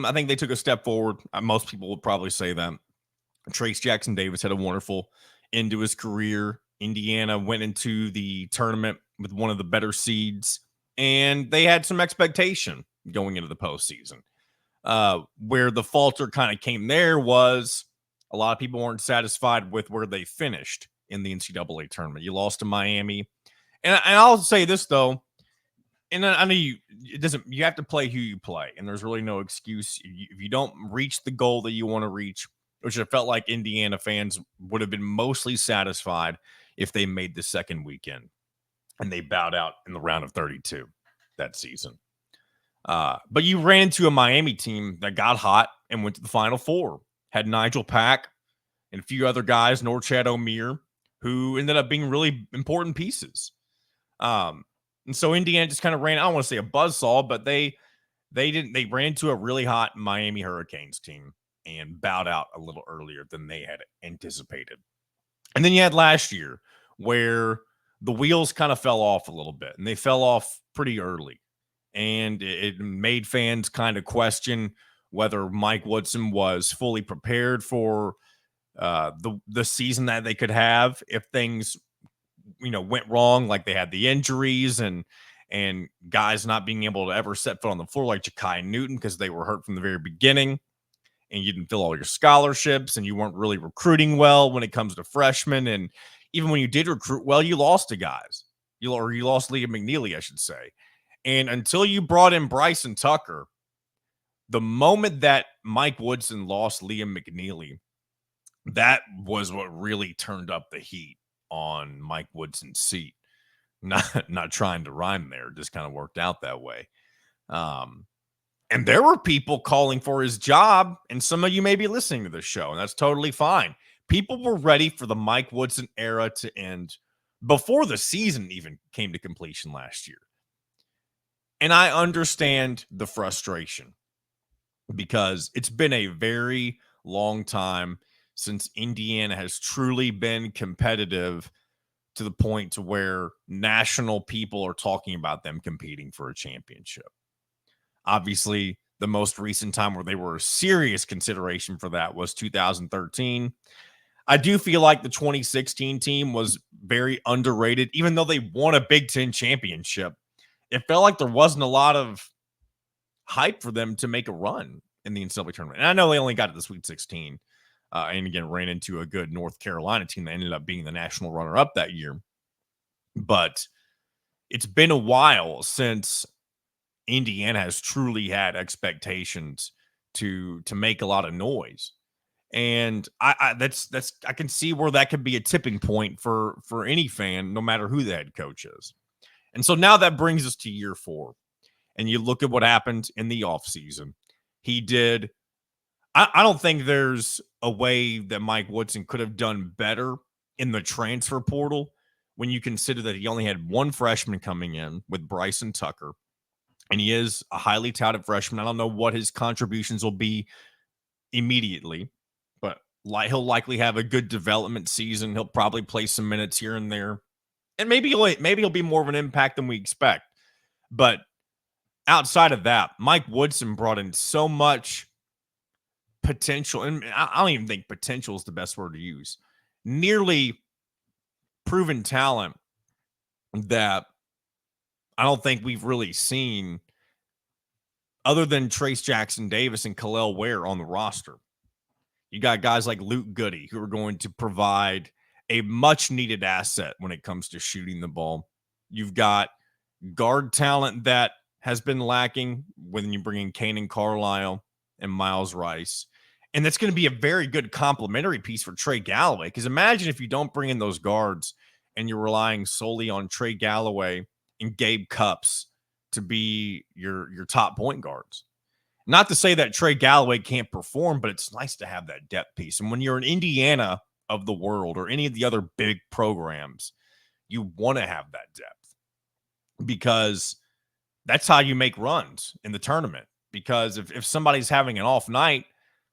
S1: I think they took a step forward. Most people would probably say that. Trace Jackson Davis had a wonderful end to his career. Indiana went into the tournament with one of the better seeds, and they had some expectation going into the postseason. Where the falter kind of came there was a lot of people weren't satisfied with where they finished in the NCAA tournament. You lost to Miami. And I'll say this, though, and I know you have to play who you play, and there's really no excuse. If you don't reach the goal that you want to reach, which it felt like Indiana fans would have been mostly satisfied if they made the second weekend, and they bowed out in the round of 32 that season. But you ran into a Miami team that got hot and went to the Final Four. Had Nigel Pack and a few other guys, Norchad O'Meara, who ended up being really important pieces. And so Indiana just kind of ran, I don't want to say a buzzsaw, but they ran into a really hot Miami Hurricanes team and bowed out a little earlier than they had anticipated. And then you had last year where the wheels kind of fell off a little bit, and they fell off pretty early. And it made fans kind of question whether Mike Woodson was fully prepared for the season that they could have if things, went wrong, like they had the injuries and guys not being able to ever set foot on the floor like Ja'Kai Newton because they were hurt from the very beginning, and you didn't fill all your scholarships, and you weren't really recruiting well when it comes to freshmen. And even when you did recruit well, you lost to guys. You lost Liam McNeely, I should say. And until you brought in Bryson Tucker, the moment that Mike Woodson lost Liam McNeely, that was what really turned up the heat on Mike Woodson's seat. Not trying to rhyme there, just kind of worked out that way. And there were people calling for his job, and some of you may be listening to this show, and that's totally fine. People were ready for the Mike Woodson era to end before the season even came to completion last year. And I understand the frustration because it's been a very long time since Indiana has truly been competitive to the point to where national people are talking about them competing for a championship. Obviously, the most recent time where they were a serious consideration for that was 2013. I do feel like the 2016 team was very underrated, even though they won a Big Ten championship. It felt like there wasn't a lot of hyped for them to make a run in the NCAA tournament. And I know they only got to the Sweet 16 and again ran into a good North Carolina team that ended up being the national runner-up that year. But it's been a while since Indiana has truly had expectations to make a lot of noise. And I can see where that could be a tipping point for any fan, no matter who the head coach is. And so now that brings us to year 4. And you look at what happened in the offseason. He did. I don't think there's a way that Mike Woodson could have done better in the transfer portal when you consider that he only had one freshman coming in with Bryson Tucker. And he is a highly touted freshman. I don't know what his contributions will be immediately, but he'll likely have a good development season. He'll probably play some minutes here and there. And maybe he'll be more of an impact than we expect. But outside of that, Mike Woodson brought in so much potential, and I don't even think potential is the best word to use. Nearly proven talent that I don't think we've really seen other than Trace Jackson Davis and Khalil Ware on the roster. You got guys like Luke Goody who are going to provide a much needed asset when it comes to shooting the ball. You've got guard talent that has been lacking when you bring in Kanan Carlisle and Miles Rice. And that's going to be a very good complementary piece for Trey Galloway. Because imagine if you don't bring in those guards and you're relying solely on Trey Galloway and Gabe Cupps to be your top point guards. Not to say that Trey Galloway can't perform, but it's nice to have that depth piece. And when you're in Indiana of the world or any of the other big programs, you want to have that depth because that's how you make runs in the tournament. Because if somebody's having an off night,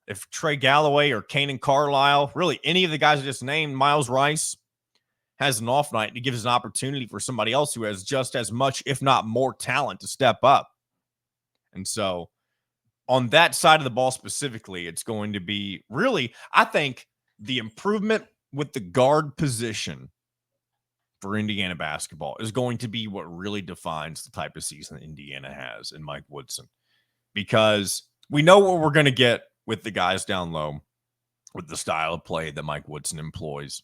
S1: if Trey Galloway or Kanan Carlisle, really any of the guys I just named, Miles Rice, has an off night, and it gives an opportunity for somebody else who has just as much, if not more talent to step up. And so on that side of the ball specifically, it's going to be really, I think, the improvement with the guard position for Indiana basketball is going to be what really defines the type of season that Indiana has in Mike Woodson. Because we know what we're going to get with the guys down low, with the style of play that Mike Woodson employs,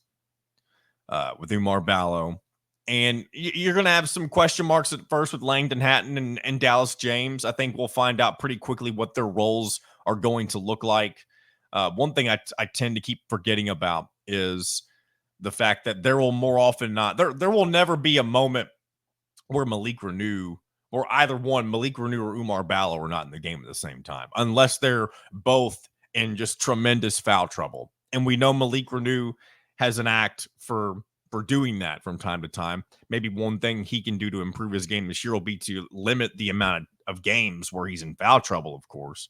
S1: with Umar Ballo. And you're going to have some question marks at first with Langdon Hatton and Dallas James. I think we'll find out pretty quickly what their roles are going to look like. One thing I tend to keep forgetting about is the fact that there will more often not, there will never be a moment where Malik Renew or either one, Malik Renew or Umar Ballo, are not in the game at the same time, unless they're both in just tremendous foul trouble. And we know Malik Renew has an act for doing that from time to time. Maybe one thing he can do to improve his game this year will be to limit the amount of games where he's in foul trouble, of course.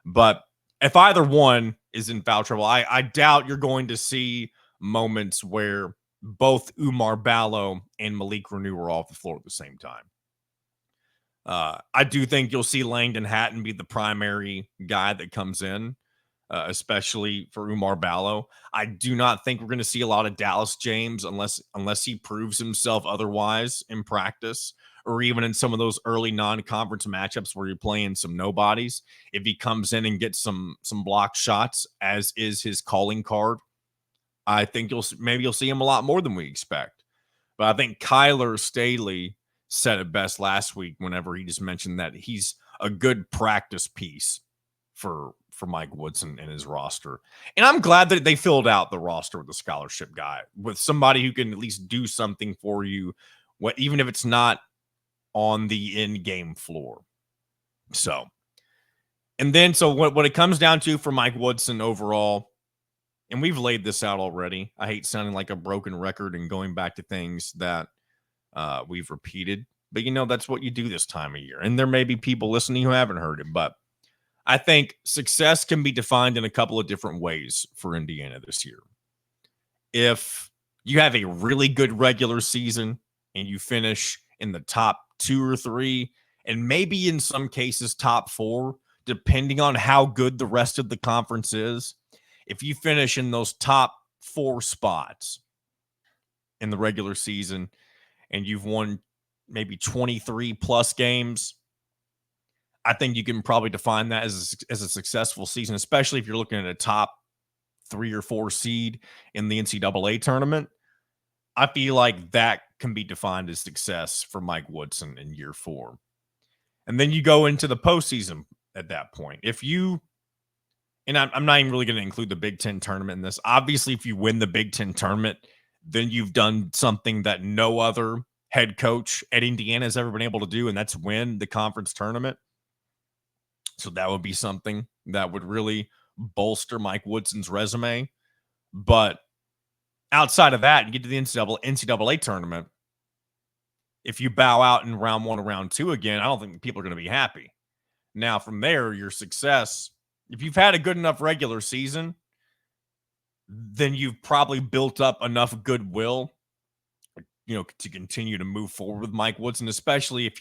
S1: But if either one is in foul trouble, I doubt you're going to see moments where both Umar Ballo and Malik Renew are off the floor at the same time. I do think you'll see Langdon Hatton be the primary guy that comes in, especially for Umar Ballo. I do not think we're going to see a lot of Dallas James unless he proves himself otherwise in practice or even in some of those early non-conference matchups where you're playing some nobodies. If he comes in and gets some block shots, as is his calling card, I think you'll see him a lot more than we expect. But I think Kyler Staley said it best last week whenever he just mentioned that he's a good practice piece for Mike Woodson and his roster. And I'm glad that they filled out the roster with a scholarship guy, with somebody who can at least do something for you, even if it's not on the in-game floor. So what it comes down to for Mike Woodson overall, and we've laid this out already. I hate sounding like a broken record and going back to things that we've repeated, but that's what you do this time of year. And there may be people listening who haven't heard it, but I think success can be defined in a couple of different ways for Indiana this year. If you have a really good regular season and you finish in the top 2 or 3, and maybe in some cases top 4, depending on how good the rest of the conference is, if you finish in those top 4 spots in the regular season and you've won maybe 23 plus games, I think you can probably define that as a successful season, especially if you're looking at a top 3 or 4 seed in the NCAA tournament. I feel like that can be defined as success for Mike Woodson in year 4. And then you go into the postseason at that point. If you, and I'm not even really going to include the Big Ten tournament in this. Obviously, if you win the Big Ten tournament, then you've done something that no other head coach at Indiana has ever been able to do, and that's win the conference tournament. So that would be something that would really bolster Mike Woodson's resume. But outside of that, you get to the NCAA tournament. If you bow out in round 1 or round 2 again, I don't think people are going to be happy. Now, from there, your success, if you've had a good enough regular season, then you've probably built up enough goodwill, to continue to move forward with Mike Woodson, especially if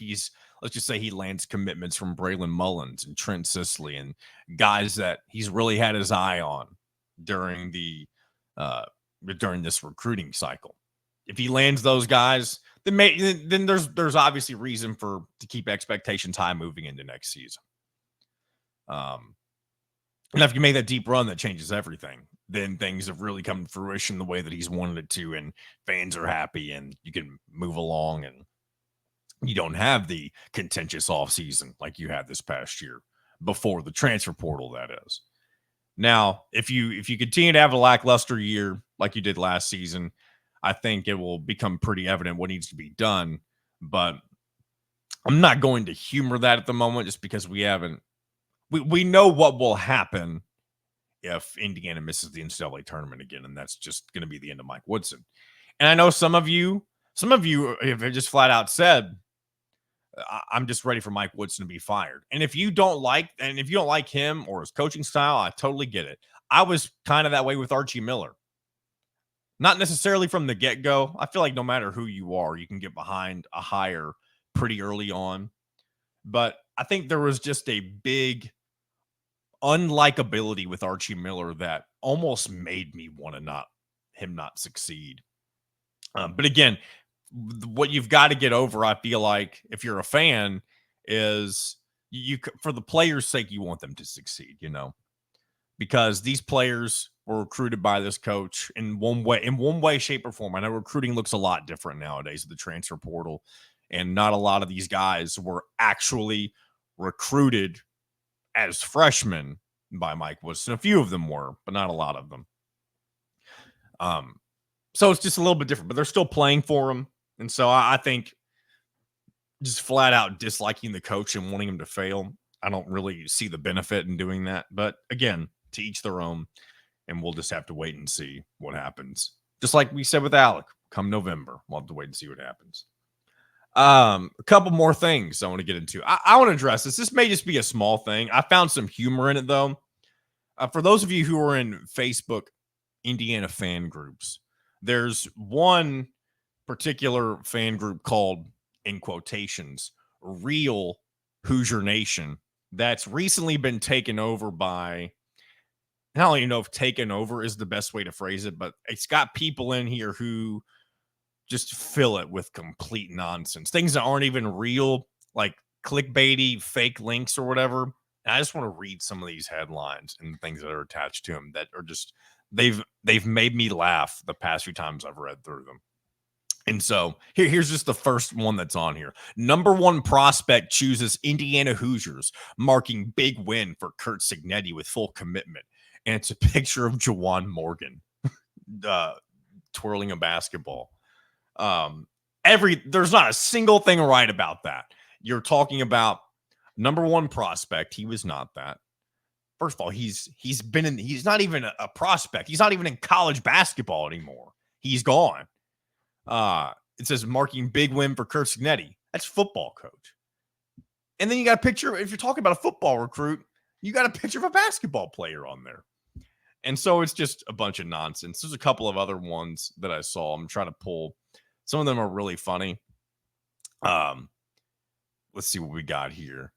S1: let's just say he lands commitments from Braylon Mullins and Trent Sisley and guys that he's really had his eye on during during this recruiting cycle. If he lands those guys, then there's obviously reason to keep expectations high moving into next season. And if you make that deep run that changes everything, then things have really come to fruition the way that he's wanted it to, and fans are happy, and you can move along, and you don't have the contentious offseason like you had this past year before the transfer portal, that is. Now, if you continue to have a lackluster year like you did last season, I think it will become pretty evident what needs to be done. But I'm not going to humor that at the moment just because we know what will happen if Indiana misses the NCAA tournament again, and that's just going to be the end of Mike Woodson. And I know some of you have just flat out said, I'm just ready for Mike Woodson to be fired. And if you don't like him or his coaching style, I totally get it. I was kind of that way with Archie Miller. Not necessarily from the get-go. I feel like no matter who you are, you can get behind a hire pretty early on. But I think there was just a big unlikability with Archie Miller that almost made me want to not succeed. But again, what you've got to get over, I feel like, if you're a fan, is you for the players' sake, you want them to succeed, because these players were recruited by this coach in one way, shape, or form. I know recruiting looks a lot different nowadays with the transfer portal, and not a lot of these guys were actually recruited as freshmen by Mike Woodson. A few of them were, but not a lot of them. So it's just a little bit different, but they're still playing for him. And so I think just flat out disliking the coach and wanting him to fail, I don't really see the benefit in doing that. But again, to each their own, and we'll just have to wait and see what happens. Just like we said with Alec, come November, we'll have to wait and see what happens. A couple more things I want to get into. I want to address this. This may just be a small thing. I found some humor in it, though. For those of you who are in Facebook Indiana fan groups, there's one particular fan group called, in quotations, Real Hoosier Nation, that's recently been taken over by, I don't even know if taken over is the best way to phrase it, but it's got people in here who just fill it with complete nonsense. Things that aren't even real, like clickbaity, fake links or whatever. And I just want to read some of these headlines and things that are attached to them that are just, they've made me laugh the past few times I've read through them. And so here's just the first one that's on here. Number 1 prospect chooses Indiana Hoosiers, marking big win for Curt Cignetti with full commitment. And it's a picture of Juwan Morgan twirling a basketball. There's not a single thing right about that. You're talking about number 1 prospect. He was not that. First of all, he's not even a prospect. He's not even in college basketball anymore. He's gone. It says marking big win for Curt Cignetti. That's football coach. And then you got a picture. If you're talking about a football recruit, you got a picture of a basketball player on there. And so it's just a bunch of nonsense. There's a couple of other ones that I saw. I'm trying to pull. Some of them are really funny. Let's see what we got here.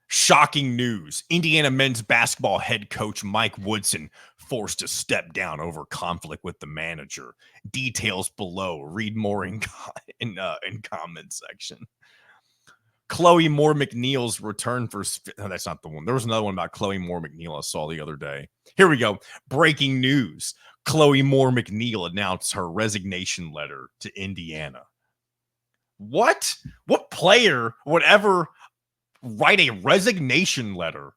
S1: Shocking news. Indiana men's basketball head coach Mike Woodson forced to step down over conflict with the manager. Details below. Read more in comment section. Chloe Moore McNeil's return for... No, that's not the one. There was another one about Chloe Moore McNeil I saw the other day. Here we go. Breaking news. Chloe Moore McNeil announced her resignation letter to Indiana. What? What player would ever write a resignation letter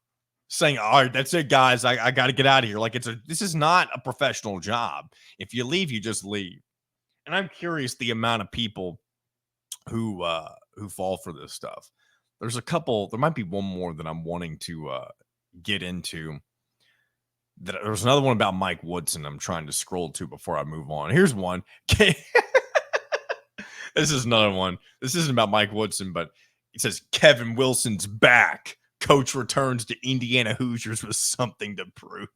S1: saying, all right, that's it, guys. I got to get out of here. Like, this is not a professional job. If you leave, you just leave. And I'm curious the amount of people who fall for this stuff. There's a couple. There might be one more that I'm wanting to get into. There's another one about Mike Woodson I'm trying to scroll to before I move on. Here's one. This is another one. This isn't about Mike Woodson, but it says Kevin Wilson's back. Coach returns to Indiana Hoosiers with something to prove.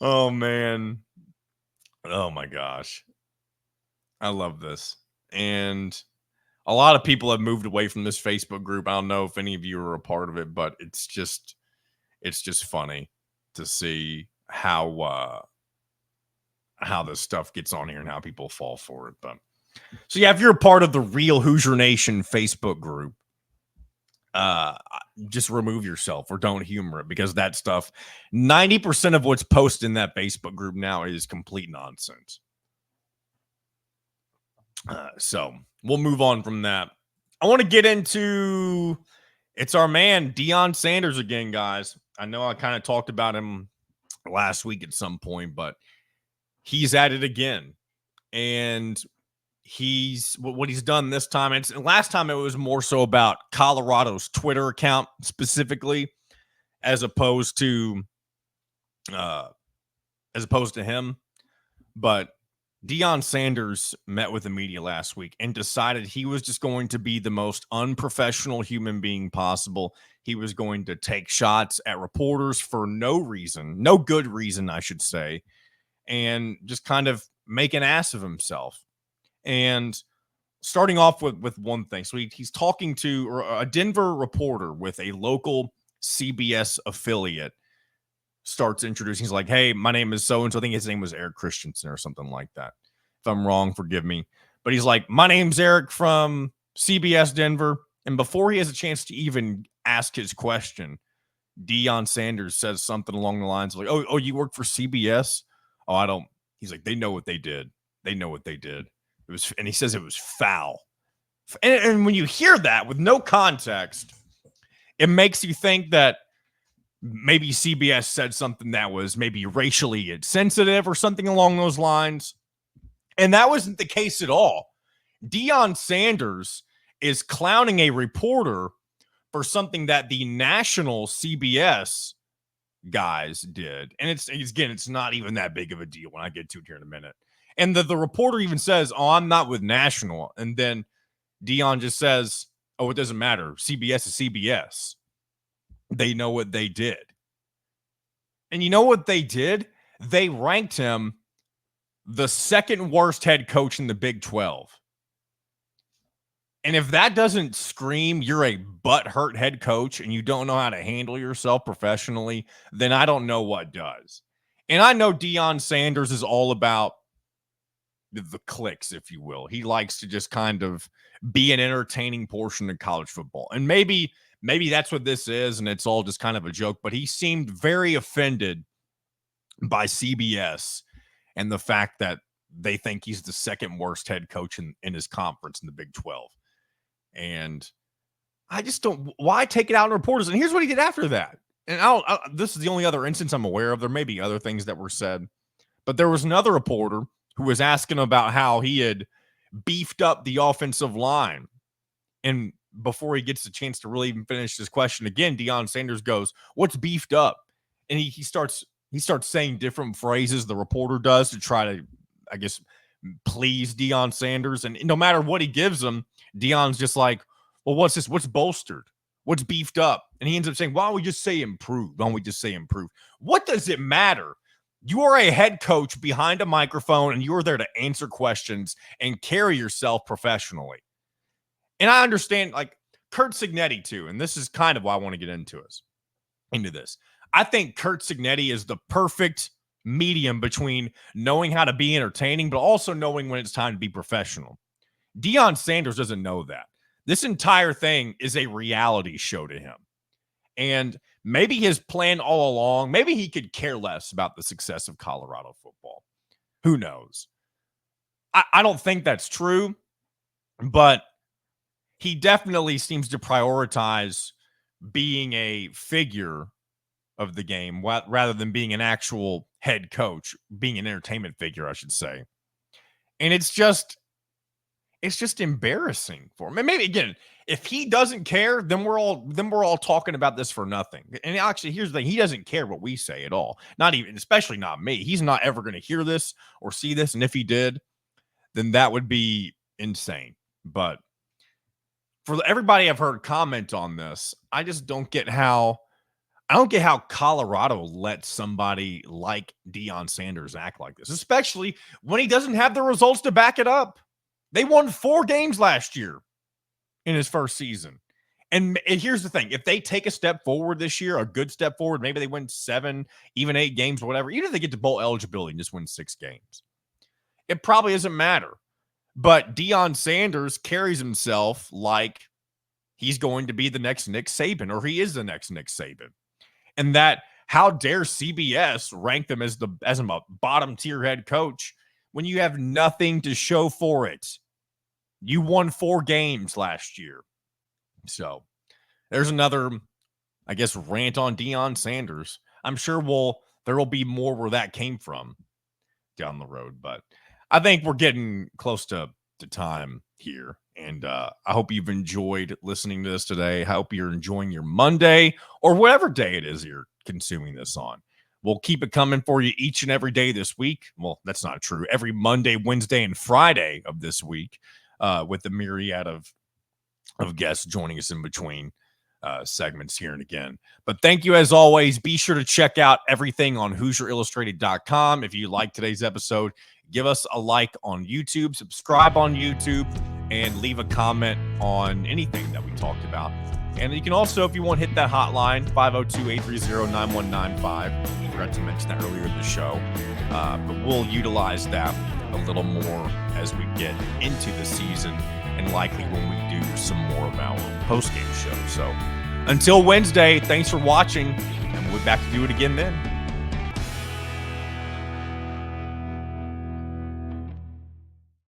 S1: Oh, man. Oh, my gosh. I love this. And a lot of people have moved away from this Facebook group. I don't know if any of you are a part of it, but it's just funny to see how this stuff gets on here and how people fall for it. But so yeah, if you're a part of the Real Hoosier Nation Facebook group, just remove yourself or don't humor it, because that stuff, 90% of what's posted in that Facebook group now is complete nonsense. So we'll move on from that. I want to get into, it's our man Deion Sanders again, guys. I know I kind of talked about him last week at some point, but he's at it again. And what he's done this time. And last time it was more so about Colorado's Twitter account specifically, as opposed to him. But Deion Sanders met with the media last week and decided he was just going to be the most unprofessional human being possible. He was going to take shots at reporters for no reason, no good reason, I should say, and just kind of make an ass of himself. And starting off with one thing. So he's talking to a Denver reporter with a local CBS affiliate, starts introducing. He's like, hey, my name is so-and-so. I think his name was Eric Christensen or something like that. If I'm wrong, forgive me. But he's like, my name's Eric from CBS Denver. And before he has a chance to even ask his question, Deion Sanders says something along the lines of like, oh, you work for CBS? Oh, I don't. He's like, they know what they did. They know what they did. It was, and he says it was foul. And when you hear that with no context, it makes you think that maybe CBS said something that was maybe racially insensitive or something along those lines. And that wasn't the case at all. Deion Sanders is clowning a reporter for something that the national CBS guys did. And it's not even that big of a deal when I get to it here in a minute. And the reporter even says, oh, I'm not with national. And then Deion just says, oh, it doesn't matter. CBS is CBS. They know what they did. And you know what they did? They ranked him the second worst head coach in the Big 12. And if that doesn't scream you're a butthurt head coach and you don't know how to handle yourself professionally, then I don't know what does. And I know Deion Sanders is all about the clicks, if you will. He likes to just kind of be an entertaining portion of college football. And maybe that's what this is, and it's all just kind of a joke, but he seemed very offended by CBS and the fact that they think he's the second worst head coach in his conference in the Big 12. And I just don't, why take it out on reporters? And here's what he did after that. And this is the only other instance I'm aware of. There may be other things that were said, but there was another reporter who was asking about how he had beefed up the offensive line. And before he gets a chance to really even finish his question again, Deion Sanders goes, what's beefed up? And he starts saying different phrases, the reporter does, to try to, I guess, please Deion Sanders. And no matter what he gives him, Deion's just like, well, what's this? What's bolstered? What's beefed up? And he ends up saying, why don't we just say improved? Why don't we just say improved? What does it matter? You are a head coach behind a microphone, and you are there to answer questions and carry yourself professionally. And I understand, like, Curt Cignetti, too, and this is kind of why I want to get into this. I think Curt Cignetti is the perfect medium between knowing how to be entertaining, but also knowing when it's time to be professional. Deion Sanders doesn't know that. This entire thing is a reality show to him. And maybe his plan all along, maybe he could care less about the success of Colorado football. Who knows? I don't think that's true, but he definitely seems to prioritize being a figure of the game rather than being an actual head coach, being an entertainment figure, I should say. And it's just embarrassing for him. And maybe again, if he doesn't care, then we're all talking about this for nothing. And actually, here's the thing: he doesn't care what we say at all. Not even, especially not me. He's not ever going to hear this or see this. And if he did, then that would be insane. But for everybody I've heard comment on this, I just don't get how Colorado lets somebody like Deion Sanders act like this, especially when he doesn't have the results to back it up. They won 4 games last year in his first season. And here's the thing. If they take a step forward this year, a good step forward, maybe they win 7, even 8 games or whatever, even if they get to bowl eligibility and just win 6 games, it probably doesn't matter. But Deion Sanders carries himself like he's going to be the next Nick Saban, or he is the next Nick Saban. And that, how dare CBS rank them as a bottom tier head coach when you have nothing to show for it? You won 4 games last year. So there's another, I guess, rant on Deion Sanders. I'm sure there will be more where that came from down the road, but I think we're getting close to time here. And I hope you've enjoyed listening to this today. I hope you're enjoying your Monday or whatever day it is you're consuming this on. We'll keep it coming for you each and every day this week. Well, that's not true. Every Monday, Wednesday, and Friday of this week, with the myriad of guests joining us in between segments here and again. But thank you as always. Be sure to check out everything on HoosierIllustrated.com. If you like today's episode, give us a like on YouTube, subscribe on YouTube, and leave a comment on anything that we talked about. And you can also, if you want, hit that hotline, 502-830-9195. Forgot to mention that earlier in the show. But we'll utilize that a little more as we get into the season and likely when we do some more of our post-game show. So until Wednesday, thanks for watching, and we'll be back to do it again then.